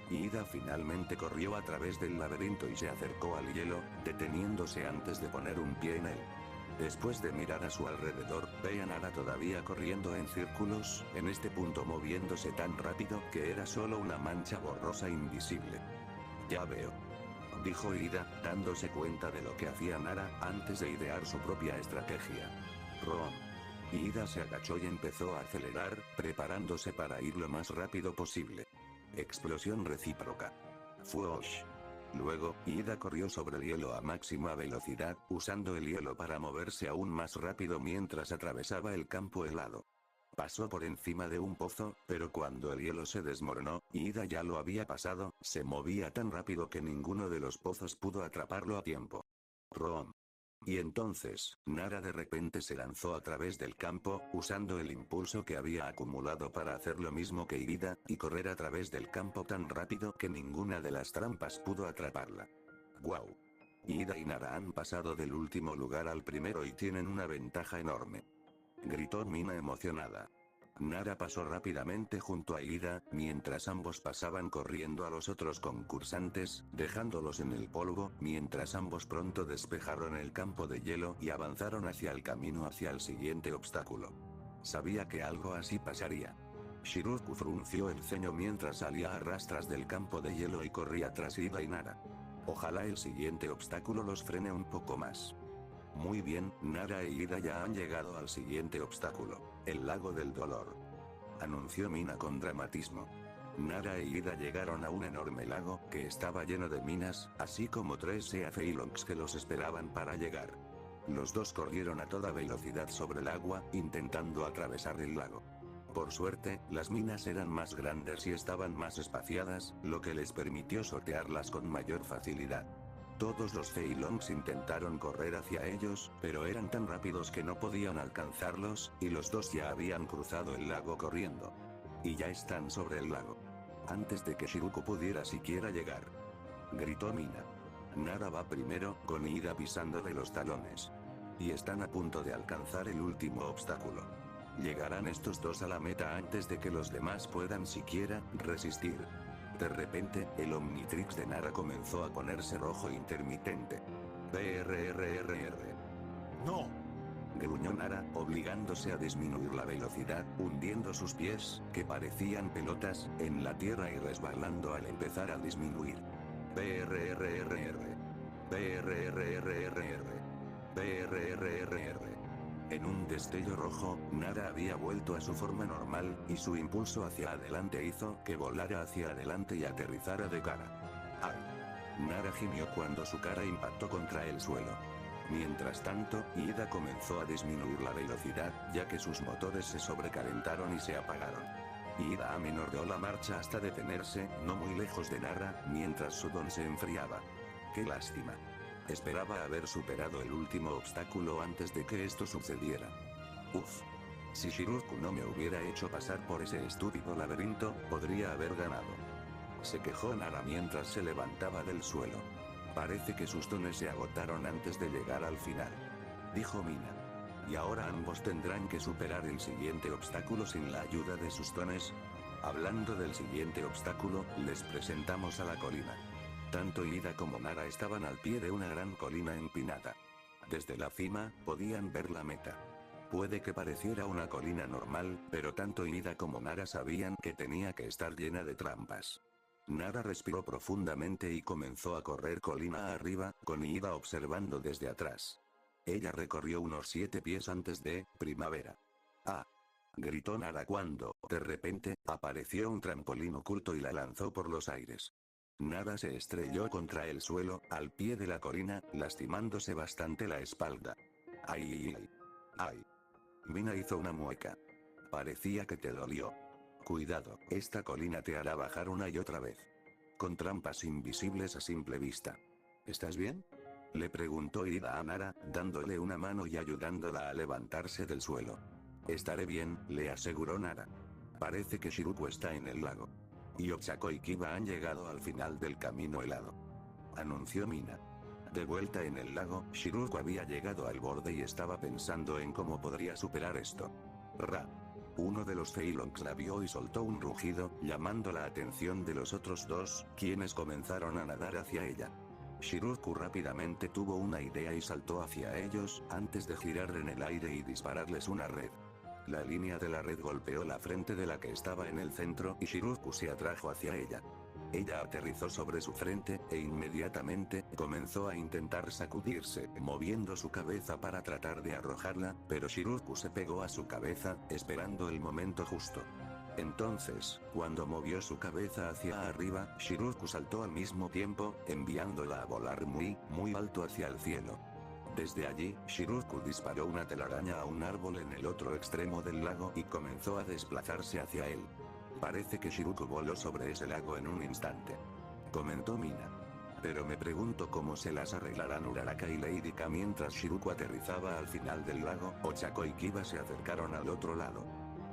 Ida finalmente corrió a través del laberinto y se acercó al hielo, deteniéndose antes de poner un pie en él. Después de mirar a su alrededor, ve a Nara todavía corriendo en círculos, en este punto moviéndose tan rápido que era solo una mancha borrosa invisible. Ya veo, dijo Ida, dándose cuenta de lo que hacía Nara antes de idear su propia estrategia. Rom. Ida se agachó y empezó a acelerar, preparándose para ir lo más rápido posible. Explosión recíproca. Fuosh. Luego, Ida corrió sobre el hielo a máxima velocidad, usando el hielo para moverse aún más rápido mientras atravesaba el campo helado. Pasó por encima de un pozo, pero cuando el hielo se desmoronó, y Ida ya lo había pasado, se movía tan rápido que ninguno de los pozos pudo atraparlo a tiempo. Rom. Y entonces, Nara de repente se lanzó a través del campo, usando el impulso que había acumulado para hacer lo mismo que Ida, y correr a través del campo tan rápido que ninguna de las trampas pudo atraparla. ¡Guau! Ida y Nara han pasado del último lugar al primero y tienen una ventaja enorme, gritó Mina emocionada. Nara pasó rápidamente junto a Ida, mientras ambos pasaban corriendo a los otros concursantes, dejándolos en el polvo, mientras ambos pronto despejaron el campo de hielo y avanzaron hacia el camino hacia el siguiente obstáculo. Sabía que algo así pasaría. Shiruku frunció el ceño mientras salía a rastras del campo de hielo y corría tras Ida y Nara. Ojalá el siguiente obstáculo los frene un poco más. Muy bien, Nara e Ida ya han llegado al siguiente obstáculo, el lago del dolor, anunció Mina con dramatismo. Nara e Ida llegaron a un enorme lago que estaba lleno de minas, así como 3 Sea Feilongs que los esperaban para llegar. Los dos corrieron a toda velocidad sobre el agua, intentando atravesar el lago. Por suerte, las minas eran más grandes y estaban más espaciadas, lo que les permitió sortearlas con mayor facilidad. Todos los Feilongs intentaron correr hacia ellos, pero eran tan rápidos que no podían alcanzarlos, y los dos ya habían cruzado el lago corriendo. Y ya están sobre el lago. Antes de que Shiruku pudiera siquiera llegar, gritó Mina. Nara va primero, con Ida pisándole los talones. Y están a punto de alcanzar el último obstáculo. Llegarán estos dos a la meta antes de que los demás puedan siquiera resistir. De repente, el Omnitrix de Nara comenzó a ponerse rojo intermitente. BRRRR. ¡No! Gruñó Nara, obligándose a disminuir la velocidad, hundiendo sus pies, que parecían pelotas, en la tierra y resbalando al empezar a disminuir. BRRRR. BRRRR. BRRRR. En un destello rojo, Nara había vuelto a su forma normal, y su impulso hacia adelante hizo que volara hacia adelante y aterrizara de cara. ¡Ay! Nara gimió cuando su cara impactó contra el suelo. Mientras tanto, Ida comenzó a disminuir la velocidad, ya que sus motores se sobrecalentaron y se apagaron. Ida amenorreó la marcha hasta detenerse, no muy lejos de Nara, mientras su don se enfriaba. ¡Qué lástima! Esperaba haber superado el último obstáculo antes de que esto sucediera. Uf. Si Shiruku no me hubiera hecho pasar por ese estúpido laberinto, podría haber ganado. Se quejó Nara mientras se levantaba del suelo. Parece que sus dones se agotaron antes de llegar al final, dijo Mina. Y ahora ambos tendrán que superar el siguiente obstáculo sin la ayuda de sus dones. Hablando del siguiente obstáculo, les presentamos a la colina. Tanto Ida como Nara estaban al pie de una gran colina empinada. Desde la cima, podían ver la meta. Puede que pareciera una colina normal, pero tanto Ida como Nara sabían que tenía que estar llena de trampas. Nara respiró profundamente y comenzó a correr colina arriba, con Ida observando desde atrás. Ella recorrió unos 7 pies antes de primavera. ¡Ah! Gritó Nara cuando, de repente, apareció un trampolín oculto y la lanzó por los aires. Nara se estrelló contra el suelo, al pie de la colina, lastimándose bastante la espalda. ¡Ay! ¡Ay! ¡Ay! Mina hizo una mueca. Parecía que te dolió. Cuidado, esta colina te hará bajar una y otra vez. Con trampas invisibles a simple vista. ¿Estás bien?, le preguntó Ida a Nara, dándole una mano y ayudándola a levantarse del suelo. Estaré bien, le aseguró Nara. Parece que Shiruku está en el lago. Y Ochako y Kiba han llegado al final del camino helado, anunció Mina. De vuelta en el lago, Shiruku había llegado al borde y estaba pensando en cómo podría superar esto. Ra. Uno de los Feilongs la vio y soltó un rugido, llamando la atención de los otros dos, quienes comenzaron a nadar hacia ella. Shiruku rápidamente tuvo una idea y saltó hacia ellos, antes de girar en el aire y dispararles una red. La línea de la red golpeó la frente de la que estaba en el centro y Shiruku se atrajo hacia ella. Ella aterrizó sobre su frente, e inmediatamente, comenzó a intentar sacudirse, moviendo su cabeza para tratar de arrojarla, pero Shiruku se pegó a su cabeza, esperando el momento justo. Entonces, cuando movió su cabeza hacia arriba, Shiruku saltó al mismo tiempo, enviándola a volar muy, muy alto hacia el cielo. Desde allí, Shiruku disparó una telaraña a un árbol en el otro extremo del lago y comenzó a desplazarse hacia él. Parece que Shiruku voló sobre ese lago en un instante, comentó Mina. Pero me pregunto cómo se las arreglarán Uraraka y Lady K. Mientras Shiruku aterrizaba al final del lago, Ochako y Kiba se acercaron al otro lado.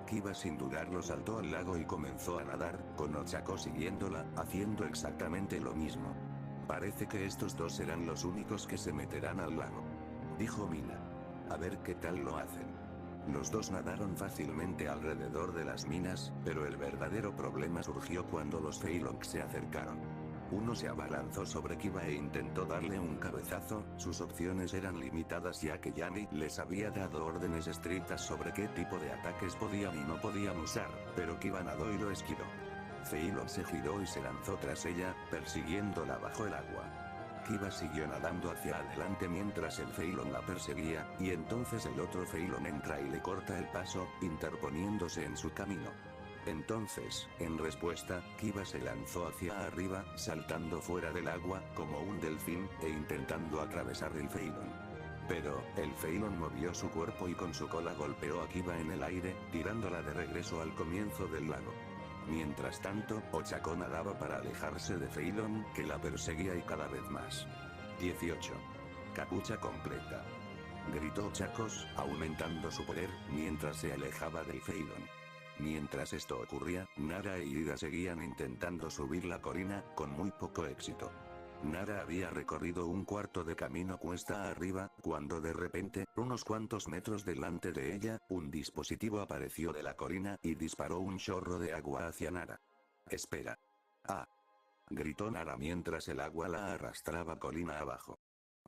Kiba sin dudarlo saltó al lago y comenzó a nadar, con Ochako siguiéndola, haciendo exactamente lo mismo. Parece que estos dos serán los únicos que se meterán al lago, dijo Mina. A ver qué tal lo hacen. Los dos nadaron fácilmente alrededor de las minas, pero el verdadero problema surgió cuando los Feilongs se acercaron. Uno se abalanzó sobre Kiba e intentó darle un cabezazo. Sus opciones eran limitadas ya que Yami les había dado órdenes estrictas sobre qué tipo de ataques podían y no podían usar, pero Kiba nadó y lo esquivó. Feilong se giró y se lanzó tras ella, persiguiéndola bajo el agua. Kiba siguió nadando hacia adelante mientras el Feilong la perseguía, y entonces el otro Feilong entra y le corta el paso, interponiéndose en su camino. Entonces, en respuesta, Kiba se lanzó hacia arriba, saltando fuera del agua, como un delfín, e intentando atravesar el Feilong. Pero, el Feilong movió su cuerpo y con su cola golpeó a Kiba en el aire, tirándola de regreso al comienzo del lago. Mientras tanto, Ochako nadaba para alejarse de Feilong, que la perseguía y cada vez más. 18. Capucha completa. Gritó Ochakos, aumentando su poder, mientras se alejaba del Feilong. Mientras esto ocurría, Nara e Ida seguían intentando subir la colina, con muy poco éxito. Nara había recorrido un cuarto de camino cuesta arriba, cuando de repente, unos cuantos metros delante de ella, un dispositivo apareció de la colina y disparó un chorro de agua hacia Nara. «Espera». «Ah», gritó Nara mientras el agua la arrastraba colina abajo.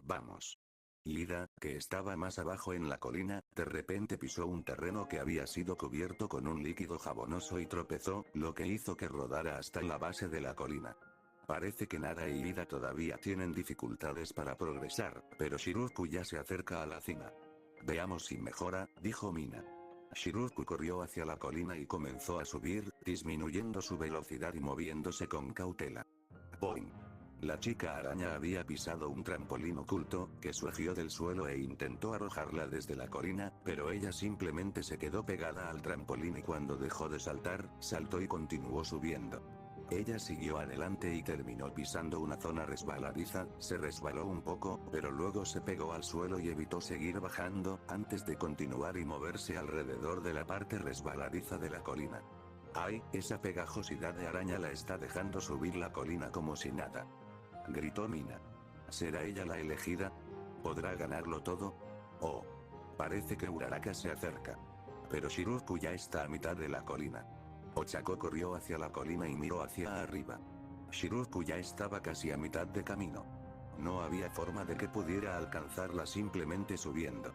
«Vamos». Ida, que estaba más abajo en la colina, de repente pisó un terreno que había sido cubierto con un líquido jabonoso y tropezó, lo que hizo que rodara hasta la base de la colina. Parece que Nara y Ida todavía tienen dificultades para progresar, pero Shiruku ya se acerca a la cima. «Veamos si mejora», dijo Mina. Shiruku corrió hacia la colina y comenzó a subir, disminuyendo su velocidad y moviéndose con cautela. ¡Boing! La chica araña había pisado un trampolín oculto, que surgió del suelo e intentó arrojarla desde la colina, pero ella simplemente se quedó pegada al trampolín y cuando dejó de saltar, saltó y continuó subiendo. Ella siguió adelante y terminó pisando una zona resbaladiza, se resbaló un poco, pero luego se pegó al suelo y evitó seguir bajando, antes de continuar y moverse alrededor de la parte resbaladiza de la colina. ¡Ay, esa pegajosidad de araña la está dejando subir la colina como si nada!, gritó Mina. ¿Será ella la elegida? ¿Podrá ganarlo todo? Oh. Parece que Uraraka se acerca. Pero Shiruku ya está a mitad de la colina. Ochako corrió hacia la colina y miró hacia arriba. Shiruku ya estaba casi a mitad de camino. No había forma de que pudiera alcanzarla simplemente subiendo.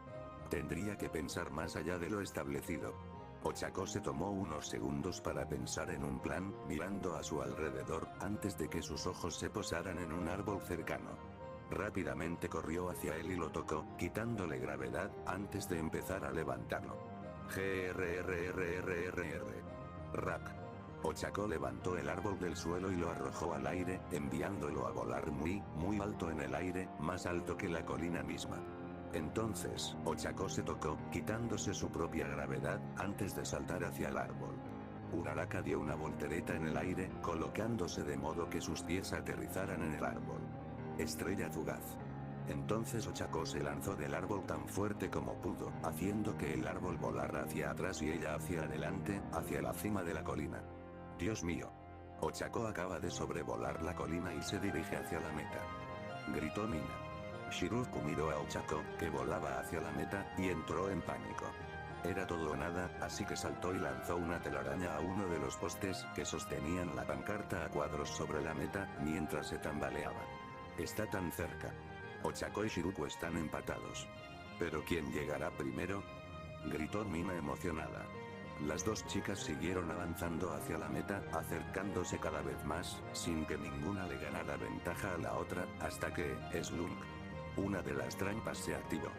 Tendría que pensar más allá de lo establecido. Ochako se tomó unos segundos para pensar en un plan, mirando a su alrededor, antes de que sus ojos se posaran en un árbol cercano. Rápidamente corrió hacia él y lo tocó, quitándole gravedad, antes de empezar a levantarlo. GRRRRRR. Rack. Ochako levantó el árbol del suelo y lo arrojó al aire, enviándolo a volar muy, muy alto en el aire, más alto que la colina misma. Entonces, Ochako se tocó, quitándose su propia gravedad, antes de saltar hacia el árbol. Uraraka dio una voltereta en el aire, colocándose de modo que sus pies aterrizaran en el árbol. Estrella fugaz. Entonces Ochako se lanzó del árbol tan fuerte como pudo, haciendo que el árbol volara hacia atrás y ella hacia adelante, hacia la cima de la colina. Dios mío. Ochako acaba de sobrevolar la colina y se dirige hacia la meta. Gritó Mina. Shiruku miró a Ochako, que volaba hacia la meta, y entró en pánico. Era todo o nada, así que saltó y lanzó una telaraña a uno de los postes que sostenían la pancarta a cuadros sobre la meta, mientras se tambaleaba. Está tan cerca. Ochako y Shiruku están empatados. ¿Pero quién llegará primero?, gritó Mina emocionada. Las dos chicas siguieron avanzando hacia la meta, acercándose cada vez más, sin que ninguna le ganara ventaja a la otra, hasta que, slunk. Una de las trampas se activó.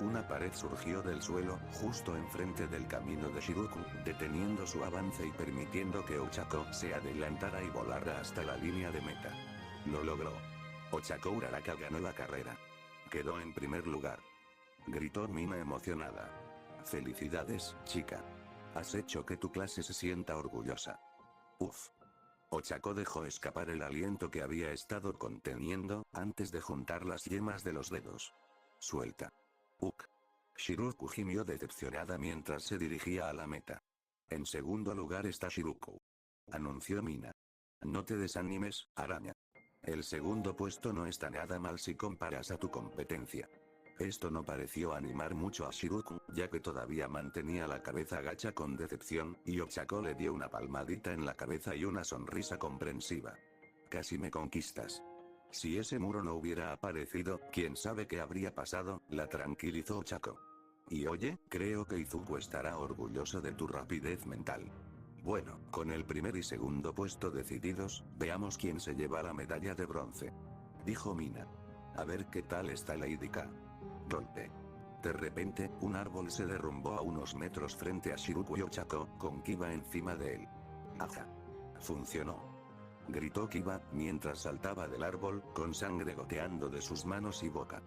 Una pared surgió del suelo, justo enfrente del camino de Shiruku, deteniendo su avance y permitiendo que Ochako se adelantara y volara hasta la línea de meta. Lo logró. Ochako Uraraka ganó la carrera. Quedó en primer lugar. Gritó Mina emocionada. Felicidades, chica. Has hecho que tu clase se sienta orgullosa. Uf. Ochako dejó escapar el aliento que había estado conteniendo, antes de juntar las yemas de los dedos. Suelta. Shiruku gimió decepcionada mientras se dirigía a la meta. En segundo lugar está Shiruku, anunció Mina. No te desanimes, araña. El segundo puesto no está nada mal si comparas a tu competencia. Esto no pareció animar mucho a Shiruku, ya que todavía mantenía la cabeza gacha con decepción, y Ochako le dio una palmadita en la cabeza y una sonrisa comprensiva. Casi me conquistas. Si ese muro no hubiera aparecido, quién sabe qué habría pasado, la tranquilizó Ochako. Y oye, creo que Izuku estará orgulloso de tu rapidez mental. Bueno, con el primer y segundo puesto decididos, veamos quién se lleva la medalla de bronce. Dijo Mina. A ver qué tal está Lady K. Golpe. De repente, un árbol se derrumbó a unos metros frente a Shiruku y Ochako, con Kiba encima de él. ¡Aja! Funcionó. Gritó Kiba, mientras saltaba del árbol, con sangre goteando de sus manos y boca.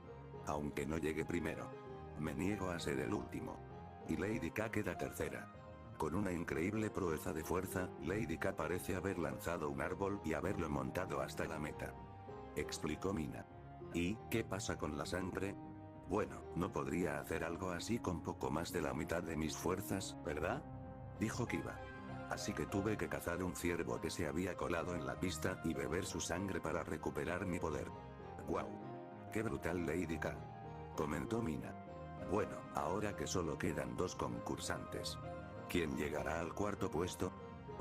Aunque no llegue primero. Me niego a ser el último. Y Lady K queda tercera. Con una increíble proeza de fuerza, Lady K parece haber lanzado un árbol y haberlo montado hasta la meta. Explicó Mina. ¿Y qué pasa con la sangre? Bueno, no podría hacer algo así con poco más de la mitad de mis fuerzas, ¿verdad? Dijo Kiba. Así que tuve que cazar un ciervo que se había colado en la pista y beber su sangre para recuperar mi poder. ¡Guau! ¡Qué brutal Lady K! Comentó Mina. Bueno, ahora que solo quedan 2 concursantes. ¿Quién llegará al cuarto puesto?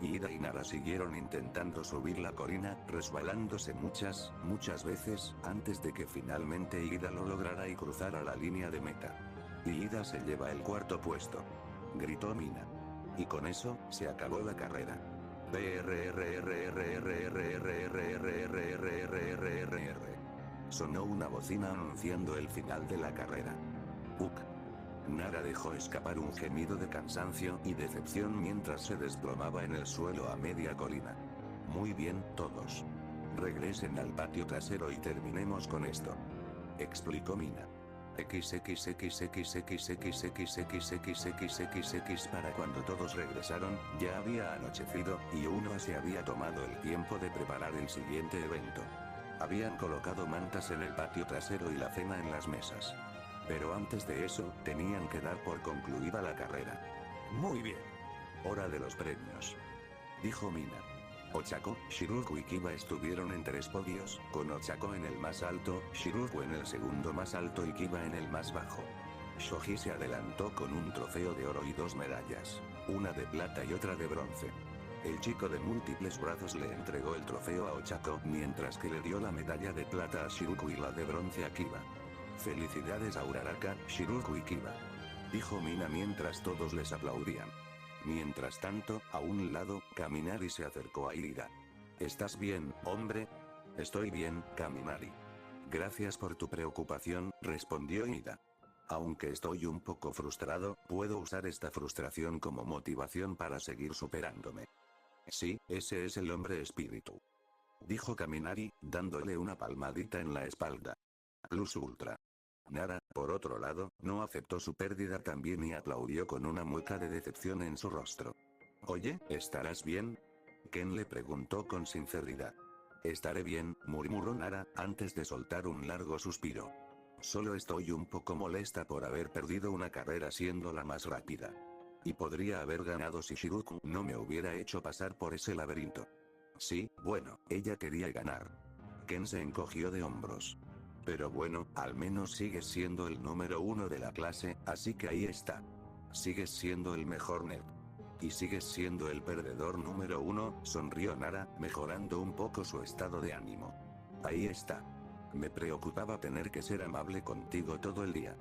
Ida y Nara siguieron intentando subir la colina, resbalándose muchas veces, antes de que finalmente Ida lo lograra y cruzara la línea de meta. Y Ida se lleva el cuarto puesto. Gritó Mina. Y con eso, se acabó la carrera. Sonó una bocina anunciando el final de la carrera. Nara dejó escapar un gemido de cansancio y decepción mientras se desplomaba en el suelo a media colina. Muy bien, todos. Regresen al patio trasero y terminemos con esto. Explicó Mina. Para cuando todos regresaron, ya había anochecido, y uno se había tomado el tiempo de preparar el siguiente evento. Habían colocado mantas en el patio trasero y la cena en las mesas. Pero antes de eso, tenían que dar por concluida la carrera. Muy bien. Hora de los premios. Dijo Mina. Ochako, Shiruku y Kiba estuvieron en 3 podios, con Ochako en el más alto, Shiruku en el segundo más alto y Kiba en el más bajo. Shoji se adelantó con un trofeo de oro y 2 medallas, una de plata y otra de bronce. El chico de múltiples brazos le entregó el trofeo a Ochako, mientras que le dio la medalla de plata a Shiruku y la de bronce a Kiba. Felicidades a Uraraka, Shiruku y Kiba. Dijo Mina mientras todos les aplaudían. Mientras tanto, a un lado, Kaminari se acercó a Ida. ¿Estás bien, hombre? Estoy bien, Kaminari. Gracias por tu preocupación, respondió Ida. Aunque estoy un poco frustrado, puedo usar esta frustración como motivación para seguir superándome. Sí, ese es el hombre espíritu. Dijo Kaminari, dándole una palmadita en la espalda. Plus Ultra. Nara, por otro lado, no aceptó su pérdida también y aplaudió con una mueca de decepción en su rostro. Oye, ¿estarás bien? Ken le preguntó con sinceridad. Estaré bien, murmuró Nara, antes de soltar un largo suspiro. Solo estoy un poco molesta por haber perdido una carrera siendo la más rápida. Y podría haber ganado si Shiruku no me hubiera hecho pasar por ese laberinto. Sí, bueno, ella quería ganar. Ken se encogió de hombros. Pero bueno, al menos sigues siendo el número 1 de la clase, así que ahí está. Sigues siendo el mejor nerd. Y sigues siendo el perdedor número 1, sonrió Nara, mejorando un poco su estado de ánimo. Ahí está. Me preocupaba tener que ser amable contigo todo el día.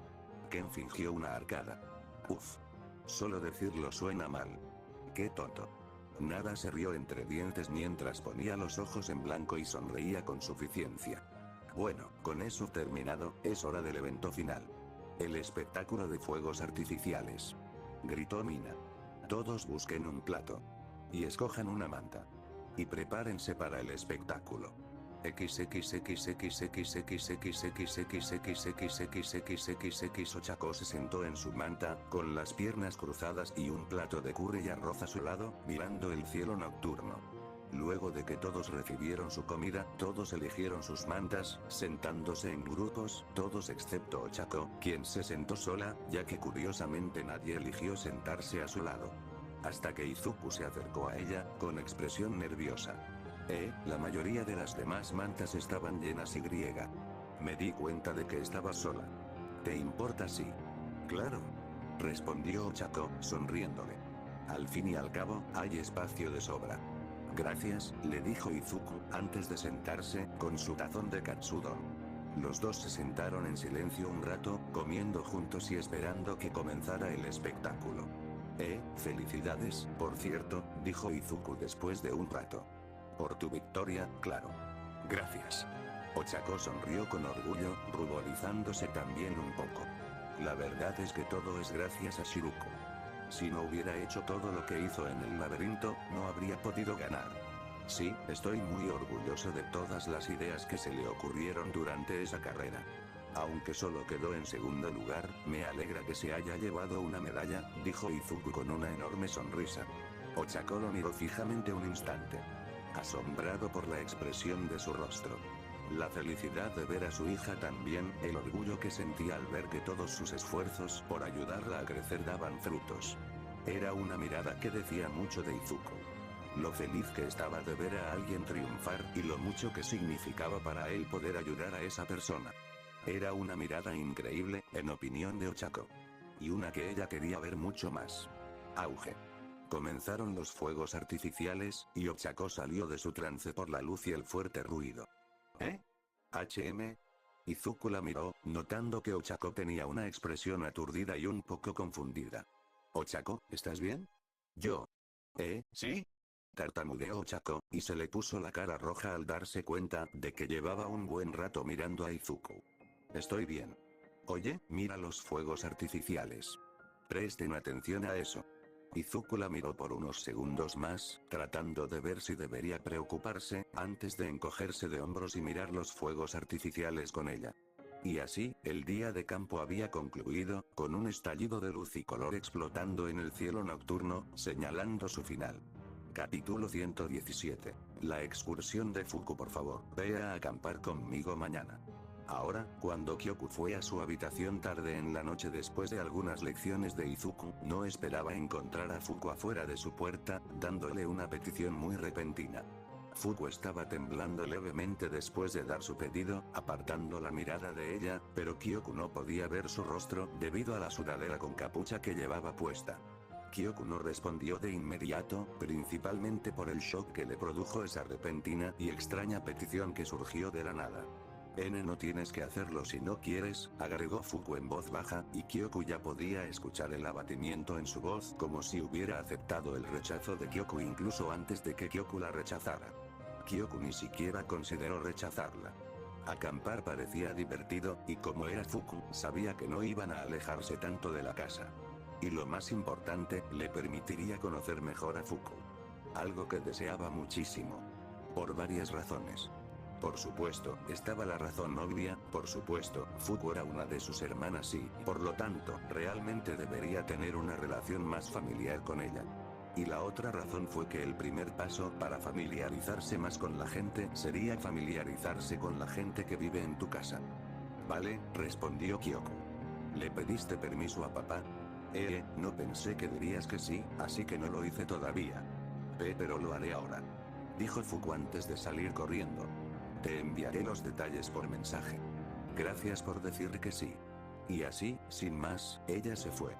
Ken fingió una arcada. Uf. Solo decirlo suena mal. Qué tonto. Nara se rió entre dientes mientras ponía los ojos en blanco y sonreía con suficiencia. Bueno, con eso terminado, es hora del evento final. El espectáculo de fuegos artificiales. Gritó Mina. Todos busquen un plato. Y escojan una manta. Y prepárense para el espectáculo. Ochako se sentó en su manta, con las piernas cruzadas y un plato de curry y arroz a su lado, mirando el cielo nocturno. Luego de que todos recibieron su comida, todos eligieron sus mantas, sentándose en grupos, todos excepto Ochako, quien se sentó sola, ya que curiosamente nadie eligió sentarse a su lado. Hasta que Izuku se acercó a ella, con expresión nerviosa. La mayoría de las demás mantas estaban llenas y griega. Me di cuenta de que estaba sola. ¿Te importa si? Claro. Respondió Ochako, sonriéndole. Al fin y al cabo, hay espacio de sobra. Gracias, le dijo Izuku, antes de sentarse, con su tazón de katsudon. Los dos se sentaron en silencio un rato, comiendo juntos y esperando que comenzara el espectáculo. Felicidades, por cierto, dijo Izuku después de un rato. Por tu victoria, claro. Gracias. Ochako sonrió con orgullo, ruborizándose también un poco. La verdad es que todo es gracias a Shiruko. Si no hubiera hecho todo lo que hizo en el laberinto, no habría podido ganar. Sí, estoy muy orgulloso de todas las ideas que se le ocurrieron durante esa carrera. Aunque solo quedó en segundo lugar, me alegra que se haya llevado una medalla, dijo Izuku con una enorme sonrisa. Ochako lo miró fijamente un instante, asombrado por la expresión de su rostro. La felicidad de ver a su hija también, el orgullo que sentía al ver que todos sus esfuerzos por ayudarla a crecer daban frutos. Era una mirada que decía mucho de Izuku. Lo feliz que estaba de ver a alguien triunfar y lo mucho que significaba para él poder ayudar a esa persona. Era una mirada increíble, en opinión de Ochako. Y una que ella quería ver mucho más. Auge. Comenzaron los fuegos artificiales, y Ochako salió de su trance por la luz y el fuerte ruido. HM. Izuku la miró, notando que Ochako tenía una expresión aturdida y un poco confundida. Ochako, ¿estás bien? Yo. ¿Sí? Tartamudeó Ochako, y se le puso la cara roja al darse cuenta de que llevaba un buen rato mirando a Izuku. Estoy bien. Oye, mira los fuegos artificiales. Presten atención a eso. Izuku la miró por unos segundos más, tratando de ver si debería preocuparse, antes de encogerse de hombros y mirar los fuegos artificiales con ella. Y así, el día de campo había concluido, con un estallido de luz y color explotando en el cielo nocturno, señalando su final. Capítulo 117. La excursión de Fuku. Por favor, ve a acampar conmigo mañana. Ahora, cuando Kyoku fue a su habitación tarde en la noche después de algunas lecciones de Izuku, no esperaba encontrar a Fuku afuera de su puerta, dándole una petición muy repentina. Fuku estaba temblando levemente después de dar su pedido, apartando la mirada de ella, pero Kyoku no podía ver su rostro, debido a la sudadera con capucha que llevaba puesta. Kyoku no respondió de inmediato, principalmente por el shock que le produjo esa repentina y extraña petición que surgió de la nada. No tienes que hacerlo si no quieres, agregó Fuku en voz baja, y Kyoku ya podía escuchar el abatimiento en su voz, como si hubiera aceptado el rechazo de Kyoku incluso antes de que Kyoku la rechazara. Kyoku ni siquiera consideró rechazarla. Acampar parecía divertido, y como era Fuku, sabía que no iban a alejarse tanto de la casa. Y lo más importante, le permitiría conocer mejor a Fuku. Algo que deseaba muchísimo. Por varias razones. Por supuesto, estaba la razón obvia, por supuesto, Fuku era una de sus hermanas y, por lo tanto, realmente debería tener una relación más familiar con ella. Y la otra razón fue que el primer paso para familiarizarse más con la gente sería familiarizarse con la gente que vive en tu casa. Vale, respondió Kyoku. ¿Le pediste permiso a papá? No pensé que dirías que sí, así que no lo hice todavía. Pero lo haré ahora. Dijo Fuku antes de salir corriendo. Te enviaré los detalles por mensaje. Gracias por decir que sí. Y así, sin más, ella se fue.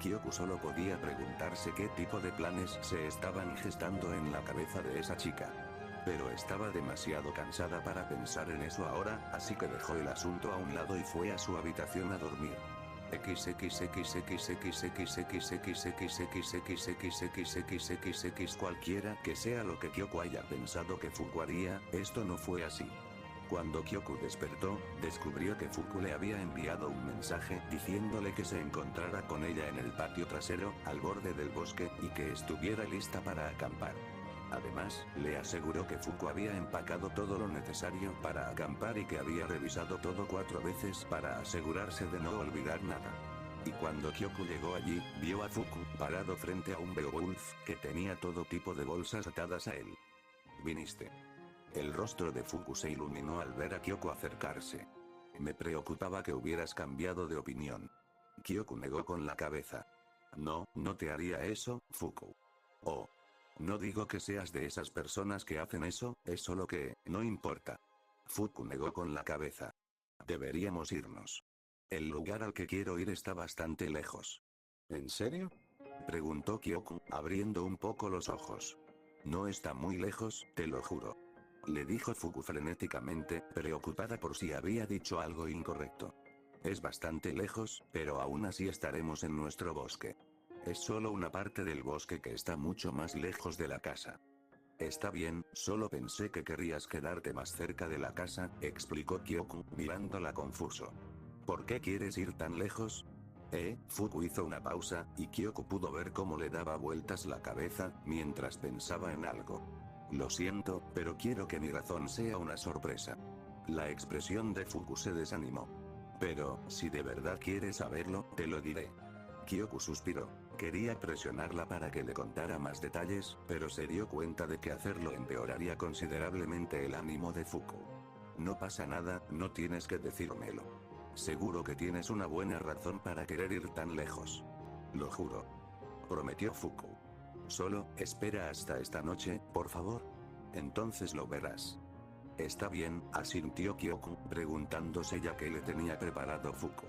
Kyoku solo podía preguntarse qué tipo de planes se estaban gestando en la cabeza de esa chica. Pero estaba demasiado cansada para pensar en eso ahora, así que dejó el asunto a un lado y fue a su habitación a dormir. Cualquiera que sea lo que Kyoku haya pensado que Fuku haría, esto no fue así. Cuando Kyoku despertó, descubrió que Fuku le había enviado un mensaje diciéndole que se encontrara con ella en el patio trasero, al borde del bosque, y que estuviera lista para acampar. Además, le aseguró que Fuku había empacado todo lo necesario para acampar y que había revisado todo 4 veces para asegurarse de no olvidar nada. Y cuando Kyoku llegó allí, vio a Fuku parado frente a un Beowulf que tenía todo tipo de bolsas atadas a él. ¿Viniste? El rostro de Fuku se iluminó al ver a Kyoku acercarse. Me preocupaba que hubieras cambiado de opinión. Kyoku negó con la cabeza. No, no te haría eso, Fuku. Oh. No digo que seas de esas personas que hacen eso, es solo que, no importa. Fuku negó con la cabeza. Deberíamos irnos. El lugar al que quiero ir está bastante lejos. ¿En serio? Preguntó Kyoku, abriendo un poco los ojos. No está muy lejos, te lo juro. Le dijo Fuku frenéticamente, preocupada por si había dicho algo incorrecto. Es bastante lejos, pero aún así estaremos en nuestro bosque. Es solo una parte del bosque que está mucho más lejos de la casa. Está bien, solo pensé que querrías quedarte más cerca de la casa, explicó Kyoku, mirándola confuso. ¿Por qué quieres ir tan lejos? Fuku hizo una pausa, y Kyoku pudo ver cómo le daba vueltas la cabeza, mientras pensaba en algo. Lo siento, pero quiero que mi razón sea una sorpresa. La expresión de Fuku se desanimó. Pero, si de verdad quieres saberlo, te lo diré. Kyoku suspiró. Quería presionarla para que le contara más detalles, pero se dio cuenta de que hacerlo empeoraría considerablemente el ánimo de Fuku. No pasa nada, no tienes que decírmelo. Seguro que tienes una buena razón para querer ir tan lejos. Lo juro. Prometió Fuku. Solo, espera hasta esta noche, por favor. Entonces lo verás. Está bien, asintió Kyoku, preguntándose ya qué le tenía preparado Fuku.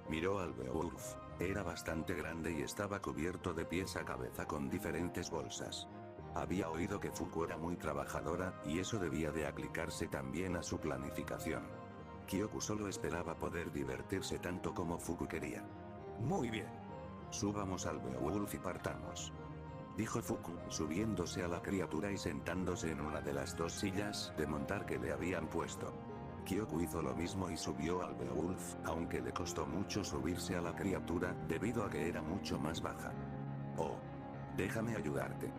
Miró al Beowulf. Era bastante grande y estaba cubierto de pies a cabeza con diferentes bolsas. Había oído que Fuku era muy trabajadora, y eso debía de aplicarse también a su planificación. Kyoku solo esperaba poder divertirse tanto como Fuku quería. Muy bien. Subamos al Beowulf y partamos. Dijo Fuku, subiéndose a la criatura y sentándose en una de las dos sillas de montar que le habían puesto. Kyoku hizo lo mismo y subió al Beowulf, aunque le costó mucho subirse a la criatura, debido a que era mucho más baja. Oh. Déjame ayudarte.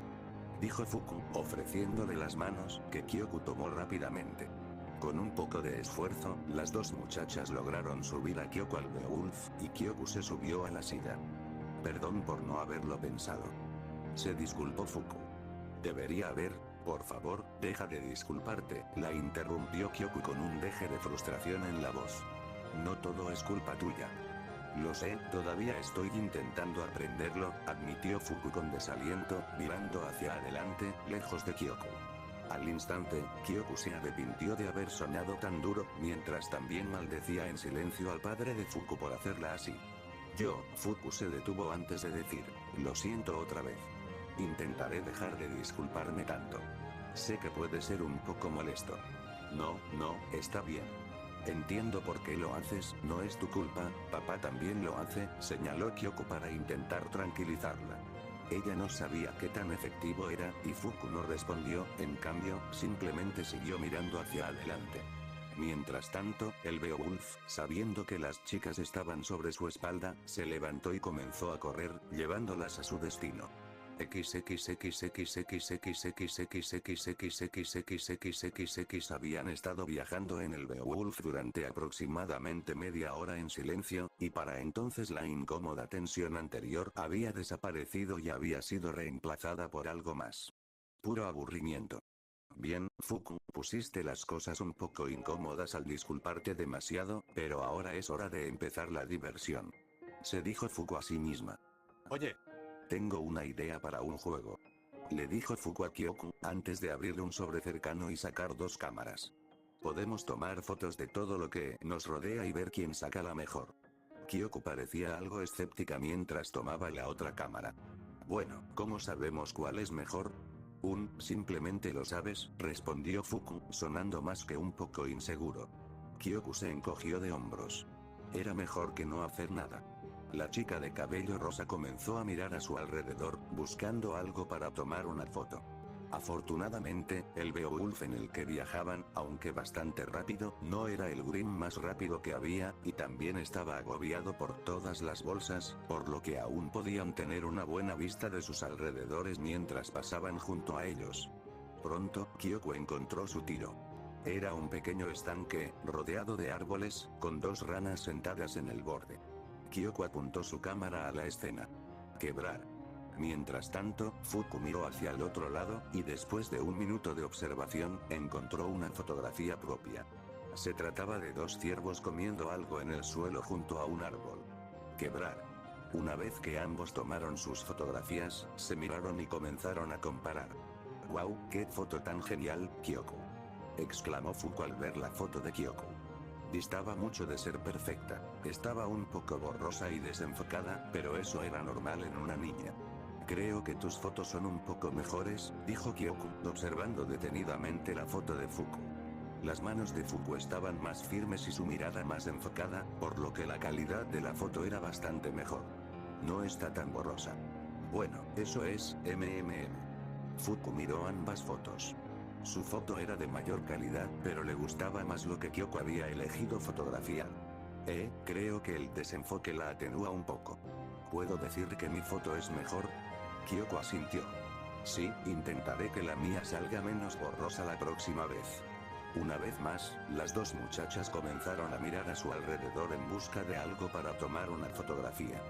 Dijo Fuku, ofreciéndole las manos, que Kyoku tomó rápidamente. Con un poco de esfuerzo, las dos muchachas lograron subir a Kyoku al Beowulf, y Kyoku se subió a la silla. Perdón por no haberlo pensado. Se disculpó Fuku. Debería haber, por favor, deja de disculparte, la interrumpió Kyoku con un deje de frustración en la voz. No todo es culpa tuya. Lo sé, todavía estoy intentando aprenderlo, admitió Fuku con desaliento, mirando hacia adelante, lejos de Kyoku. Al instante, Kyoku se arrepintió de haber soñado tan duro, mientras también maldecía en silencio al padre de Fuku por hacerla así. Fuku se detuvo antes de decir, lo siento otra vez. Intentaré dejar de disculparme tanto. Sé que puede ser un poco molesto. No, está bien. Entiendo por qué lo haces, no es tu culpa, papá también lo hace, señaló Kyoku para intentar tranquilizarla. Ella no sabía qué tan efectivo era, y Fuku no respondió, en cambio, simplemente siguió mirando hacia adelante. Mientras tanto, el Beowulf, sabiendo que las chicas estaban sobre su espalda, se levantó y comenzó a correr, llevándolas a su destino. Habían estado viajando en el Beowulf durante aproximadamente media hora en silencio, y para entonces la incómoda tensión anterior había desaparecido y había sido reemplazada por algo más. Puro aburrimiento. Bien, Fuku, pusiste las cosas un poco incómodas al disculparte demasiado, pero ahora es hora de empezar la diversión. Se dijo Fuku a sí misma. Oye. Tengo una idea para un juego. Le dijo Fuku a Kyoku, antes de abrir un sobre cercano y sacar dos cámaras. Podemos tomar fotos de todo lo que nos rodea y ver quién saca la mejor. Kyoku parecía algo escéptica mientras tomaba la otra cámara. Bueno, ¿cómo sabemos cuál es mejor? Simplemente lo sabes, respondió Fuku, sonando más que un poco inseguro. Kyoku se encogió de hombros. Era mejor que no hacer nada. La chica de cabello rosa comenzó a mirar a su alrededor, buscando algo para tomar una foto. Afortunadamente, el Beowulf en el que viajaban, aunque bastante rápido, no era el Grimm más rápido que había, y también estaba agobiado por todas las bolsas, por lo que aún podían tener una buena vista de sus alrededores mientras pasaban junto a ellos. Pronto, Kyoku encontró su tiro. Era un pequeño estanque, rodeado de árboles, con dos ranas sentadas en el borde. Kyoku apuntó su cámara a la escena. Quebrar. Mientras tanto, Fuku miró hacia el otro lado, y después de un minuto de observación, encontró una fotografía propia. Se trataba de dos ciervos comiendo algo en el suelo junto a un árbol. Quebrar. Una vez que ambos tomaron sus fotografías, se miraron y comenzaron a comparar. ¡Wow! ¡Qué foto tan genial, Kyoku! Exclamó Fuku al ver la foto de Kyoku. Distaba mucho de ser perfecta, estaba un poco borrosa y desenfocada, pero eso era normal en una niña. Creo que tus fotos son un poco mejores, dijo Kyoku, observando detenidamente la foto de Fuku. Las manos de Fuku estaban más firmes y su mirada más enfocada, por lo que la calidad de la foto era bastante mejor. No está tan borrosa. Bueno, eso es, Fuku miró ambas fotos. Su foto era de mayor calidad, pero le gustaba más lo que Kyoku había elegido fotografiar. Creo que el desenfoque la atenúa un poco. ¿Puedo decir que mi foto es mejor? Kyoku asintió. Sí, intentaré que la mía salga menos borrosa la próxima vez. Una vez más, las dos muchachas comenzaron a mirar a su alrededor en busca de algo para tomar una fotografía.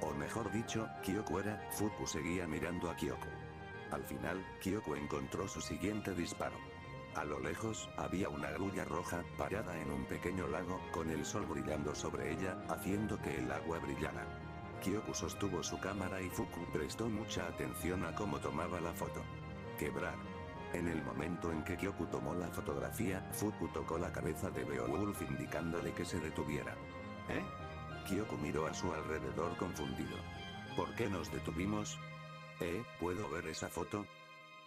O mejor dicho, Kyoku Fuku seguía mirando a Kyoku. Al final, Kyoku encontró su siguiente disparo. A lo lejos, había una grulla roja, parada en un pequeño lago, con el sol brillando sobre ella, haciendo que el agua brillara. Kyoku sostuvo su cámara y Fuku prestó mucha atención a cómo tomaba la foto. Quebrar. En el momento en que Kyoku tomó la fotografía, Fuku tocó la cabeza de Beowulf indicándole que se detuviera. Kyoku miró a su alrededor confundido. ¿Por qué nos detuvimos? ¿Puedo ver esa foto?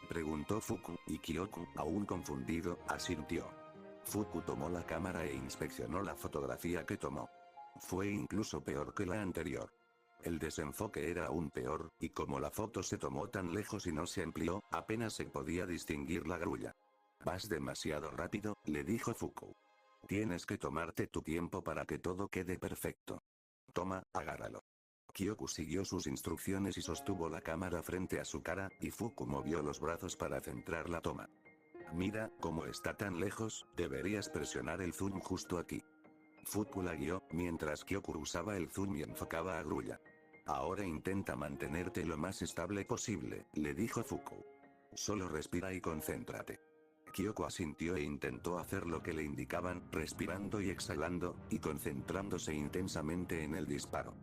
Preguntó Fuku, y Kyoku, aún confundido, asintió. Fuku tomó la cámara e inspeccionó la fotografía que tomó. Fue incluso peor que la anterior. El desenfoque era aún peor, y como la foto se tomó tan lejos y no se amplió, apenas se podía distinguir la grulla. Vas demasiado rápido, le dijo Fuku. Tienes que tomarte tu tiempo para que todo quede perfecto. Toma, agárralo. Kyoku siguió sus instrucciones y sostuvo la cámara frente a su cara, y Fuku movió los brazos para centrar la toma. Mira, como está tan lejos, deberías presionar el zoom justo aquí. Fuku la guió, mientras Kyoku usaba el zoom y enfocaba a grulla. Ahora intenta mantenerte lo más estable posible, le dijo Fuku. Solo respira y concéntrate. Kyoku asintió e intentó hacer lo que le indicaban, respirando y exhalando, y concentrándose intensamente en el disparo.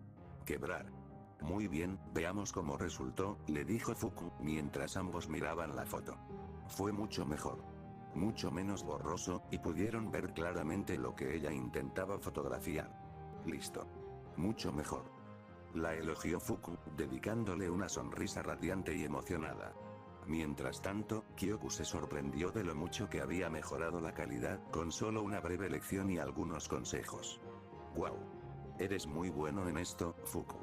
Quebrar. Muy bien, veamos cómo resultó, le dijo Fuku, mientras ambos miraban la foto. Fue mucho mejor. Mucho menos borroso, y pudieron ver claramente lo que ella intentaba fotografiar. Listo. Mucho mejor. La elogió Fuku, dedicándole una sonrisa radiante y emocionada. Mientras tanto, Kyoku se sorprendió de lo mucho que había mejorado la calidad, con solo una breve lección y algunos consejos. ¡Wow! Eres muy bueno en esto, Fuku.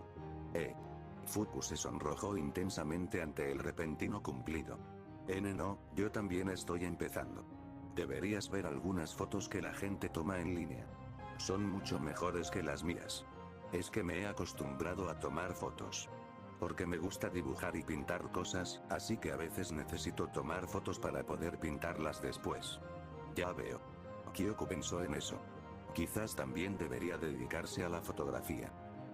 Fuku se sonrojó intensamente ante el repentino cumplido. No, yo también estoy empezando. Deberías ver algunas fotos que la gente toma en línea. Son mucho mejores que las mías. Es que me he acostumbrado a tomar fotos. Porque me gusta dibujar y pintar cosas, así que a veces necesito tomar fotos para poder pintarlas después. Ya veo. Kyoku pensó en eso. Quizás también debería dedicarse a la fotografía.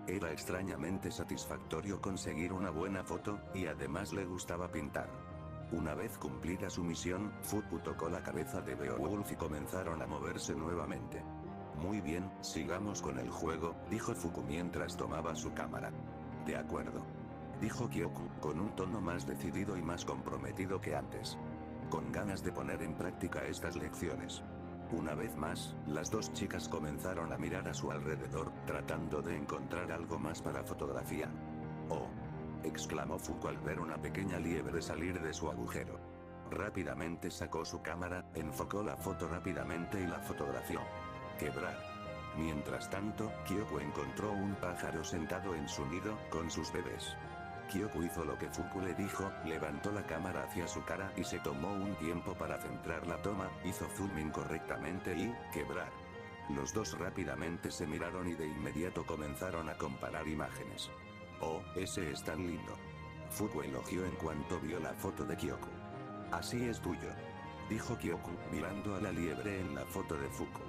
Era extrañamente satisfactorio conseguir una buena foto, y además le gustaba pintar. Una vez cumplida su misión, Fuku tocó la cabeza de Beowulf y comenzaron a moverse nuevamente. Muy bien, sigamos con el juego, dijo Fuku mientras tomaba su cámara. De acuerdo. Dijo Kyoku, con un tono más decidido y más comprometido que antes. Con ganas de poner en práctica estas lecciones. Una vez más, las dos chicas comenzaron a mirar a su alrededor, tratando de encontrar algo más para fotografiar. ¡Oh! Exclamó Fuku al ver una pequeña liebre salir de su agujero. Rápidamente sacó su cámara, enfocó la foto rápidamente y la fotografió. Quebrar. Mientras tanto, Kyoku encontró un pájaro sentado en su nido, con sus bebés. Kyoku hizo lo que Fuku le dijo, levantó la cámara hacia su cara y se tomó un tiempo para centrar la toma, hizo zoom incorrectamente y, quebrar. Los dos rápidamente se miraron y de inmediato comenzaron a comparar imágenes. Oh, ese es tan lindo. Fuku elogió en cuanto vio la foto de Kyoku. Así es tuyo. Dijo Kyoku, mirando a la liebre en la foto de Fuku.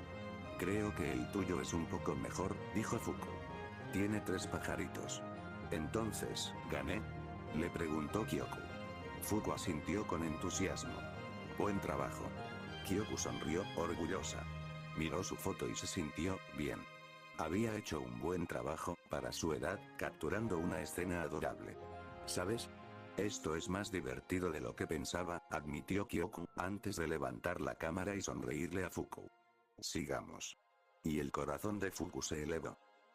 Creo que el tuyo es un poco mejor, dijo Fuku. Tiene 3 pajaritos. Entonces, ¿gané? Le preguntó Kyoku. Fuku asintió con entusiasmo. Buen trabajo. Kyoku sonrió, orgullosa. Miró su foto y se sintió bien. Había hecho un buen trabajo, para su edad, capturando una escena adorable. ¿Sabes? Esto es más divertido de lo que pensaba, admitió Kyoku, antes de levantar la cámara y sonreírle a Fuku. Sigamos. Y el corazón de Fuku se elevó.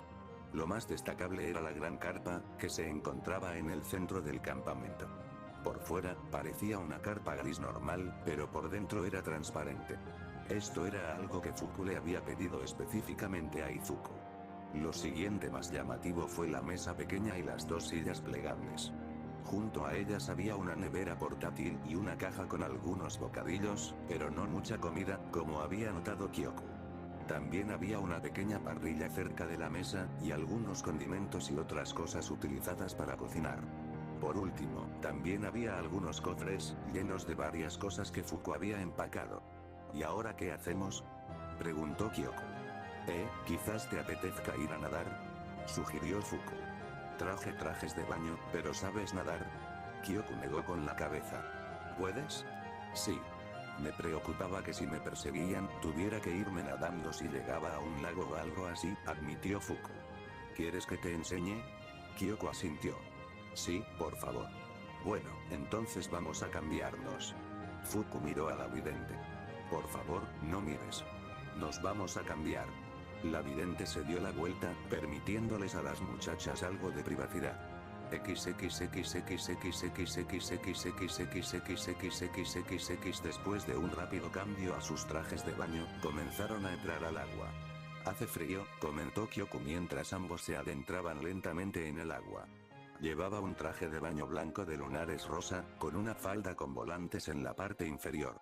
campamento. Lo más destacable era la gran carpa, que se encontraba en el centro del campamento. Por fuera, parecía una carpa gris normal, pero por dentro era transparente. Esto era algo que Fuku le había pedido específicamente a Izuku. Lo siguiente más llamativo fue la mesa pequeña y las 2 sillas plegables. Junto a ellas había una nevera portátil y una caja con algunos bocadillos, pero no mucha comida, como había notado Kyoku. También había una pequeña parrilla cerca de la mesa, y algunos condimentos y otras cosas utilizadas para cocinar. Por último, también había algunos cofres, llenos de varias cosas que Fuku había empacado. ¿Y ahora qué hacemos?, preguntó Kyoku. Quizás te apetezca ir a nadar, sugirió Fuku. Trajes de baño, pero ¿sabes nadar? Kyoku negó con la cabeza. ¿Puedes? Sí. Me preocupaba que si me perseguían, tuviera que irme nadando si llegaba a un lago o algo así, admitió Fuku. ¿Quieres que te enseñe? Kyoku asintió. Sí, por favor. Bueno, entonces vamos a cambiarnos. Fuku miró a la vidente. Por favor, no mires. Nos vamos a cambiar. La vidente se dio la vuelta, permitiéndoles a las muchachas algo de privacidad. Después de un rápido cambio a sus trajes de baño, comenzaron a entrar al agua. Hace frío, comentó Kyoku mientras ambos se adentraban lentamente en el agua. Llevaba un traje de baño blanco de lunares rosa, con una falda con volantes en la parte inferior.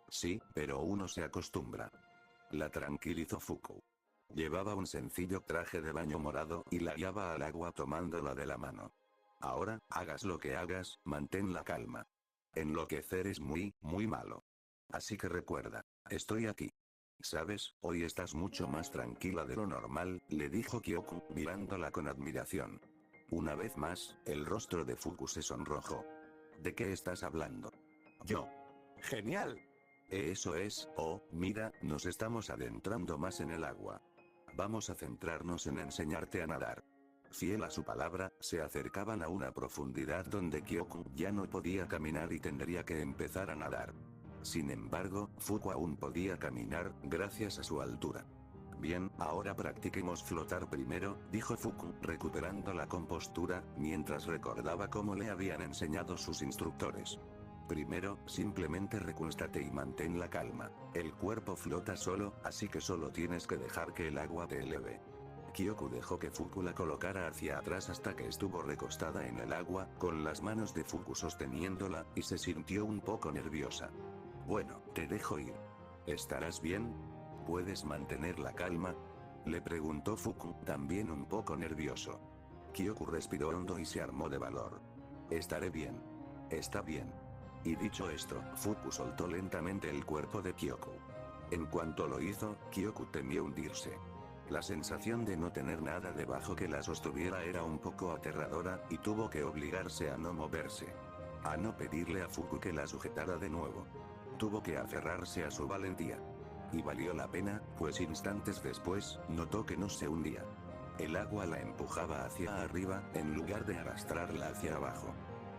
Sí, pero uno se acostumbra. La tranquilizó Fuku. Llevaba un sencillo traje de baño morado y la guiaba al agua tomándola de la mano. Ahora, hagas lo que hagas, mantén la calma. Enloquecer es muy, muy malo. Así que recuerda, estoy aquí. ¿Sabes? Hoy estás mucho más tranquila de lo normal, le dijo Kyoku, mirándola con admiración. Una vez más, el rostro de Fuku se sonrojó. ¿De qué estás hablando? Yo. ¡Genial! Eso es, mira, nos estamos adentrando más en el agua. Vamos a centrarnos en enseñarte a nadar. Fiel a su palabra, se acercaban a una profundidad donde Kyoku ya no podía caminar y tendría que empezar a nadar. Sin embargo, Fuku aún podía caminar, gracias a su altura. Bien, ahora practiquemos flotar primero, dijo Fuku, recuperando la compostura, mientras recordaba cómo le habían enseñado sus instructores. Primero, simplemente recuéstate y mantén la calma. El cuerpo flota solo, así que solo tienes que dejar que el agua te eleve. Kyoku dejó que Fuku la colocara hacia atrás hasta que estuvo recostada en el agua, con las manos de Fuku sosteniéndola, y se sintió un poco nerviosa. Bueno, te dejo ir. ¿Estarás bien? ¿Puedes mantener la calma?, le preguntó Fuku, también un poco nervioso. Kyoku respiró hondo y se armó de valor. Estaré bien. Está bien. Y dicho esto, Fuku soltó lentamente el cuerpo de Kyoku. En cuanto lo hizo, Kyoku temió hundirse. La sensación de no tener nada debajo que la sostuviera era un poco aterradora, y tuvo que obligarse a no moverse. A no pedirle a Fuku que la sujetara de nuevo. Tuvo que aferrarse a su valentía. Y valió la pena, pues instantes después, notó que no se hundía. El agua la empujaba hacia arriba, en lugar de arrastrarla hacia abajo.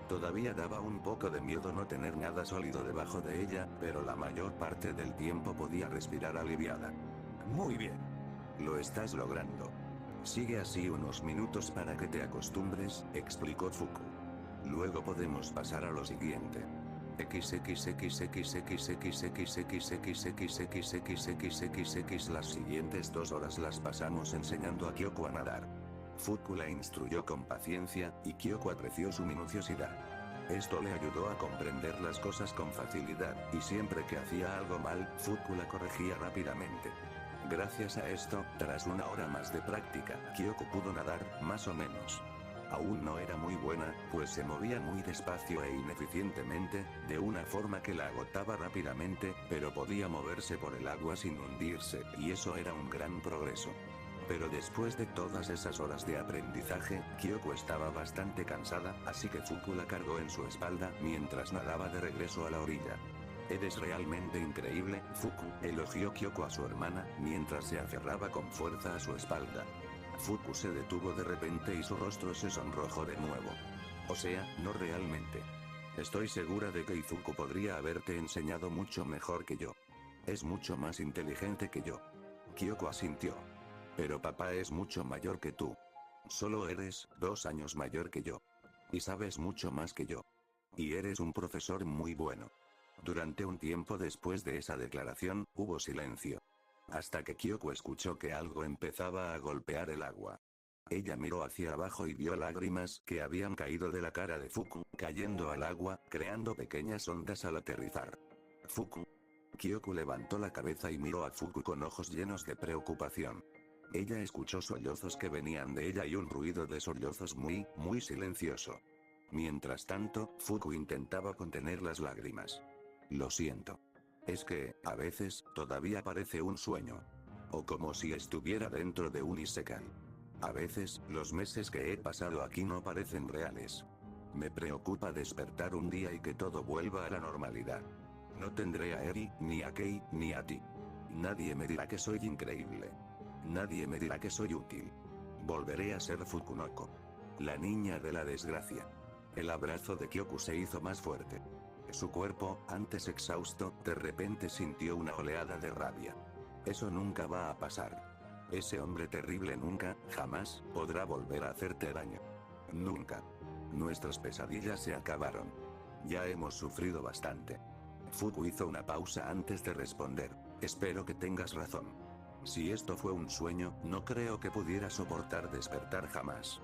Todavía daba un poco de miedo no tener nada sólido debajo de ella, pero la mayor parte del tiempo podía respirar aliviada. Muy bien. Lo estás logrando. Sigue así unos minutos para que te acostumbres, explicó Fuku. Luego podemos pasar a lo siguiente. Las siguientes 2 horas las pasamos enseñando a Kyoko a nadar. Fuku la instruyó con paciencia, y Kyoko apreció su minuciosidad. Esto le ayudó a comprender las cosas con facilidad, y siempre que hacía algo mal, Fuku la corregía rápidamente. Gracias a esto, tras 1 hora más de práctica, Kyoko pudo nadar, más o menos. Aún no era muy buena, pues se movía muy despacio e ineficientemente, de una forma que la agotaba rápidamente, pero podía moverse por el agua sin hundirse, y eso era un gran progreso. Pero después de todas esas horas de aprendizaje, Kyoko estaba bastante cansada, así que Fuku la cargó en su espalda mientras nadaba de regreso a la orilla. Eres realmente increíble, Fuku, elogió Kyoko a su hermana, mientras se aferraba con fuerza a su espalda. Fuku se detuvo de repente y su rostro se sonrojó de nuevo. O sea, no realmente. Estoy segura de que Izuku podría haberte enseñado mucho mejor que yo. Es mucho más inteligente que yo. Kyoko asintió. Pero papá es mucho mayor que tú. Solo eres 2 años mayor que yo. Y sabes mucho más que yo. Y eres un profesor muy bueno. Durante un tiempo después de esa declaración, hubo silencio. Hasta que Kyoko escuchó que algo empezaba a golpear el agua. Ella miró hacia abajo y vio lágrimas que habían caído de la cara de Fuku, cayendo al agua, creando pequeñas ondas al aterrizar. Fuku. Kyoko levantó la cabeza y miró a Fuku con ojos llenos de preocupación. Ella escuchó sollozos que venían de ella y un ruido de sollozos muy silencioso. Mientras tanto, Fuku intentaba contener las lágrimas. Lo siento. Es que, a veces, todavía parece un sueño. O como si estuviera dentro de un isekai. A veces, los meses que he pasado aquí no parecen reales. Me preocupa despertar un día y que todo vuelva a la normalidad. No tendré a Eri, ni a Kei, ni a ti. Nadie me dirá que soy increíble. Nadie me dirá que soy útil. Volveré a ser Fukunoko. La niña de la desgracia. El abrazo de Kyoko se hizo más fuerte. Su cuerpo, antes exhausto, de repente sintió una oleada de rabia. Eso nunca va a pasar. Ese hombre terrible nunca, jamás, podrá volver a hacerte daño. Nunca. Nuestras pesadillas se acabaron. Ya hemos sufrido bastante. Fuku hizo una pausa antes de responder. Espero que tengas razón. Si esto fue un sueño, no creo que pudiera soportar despertar jamás.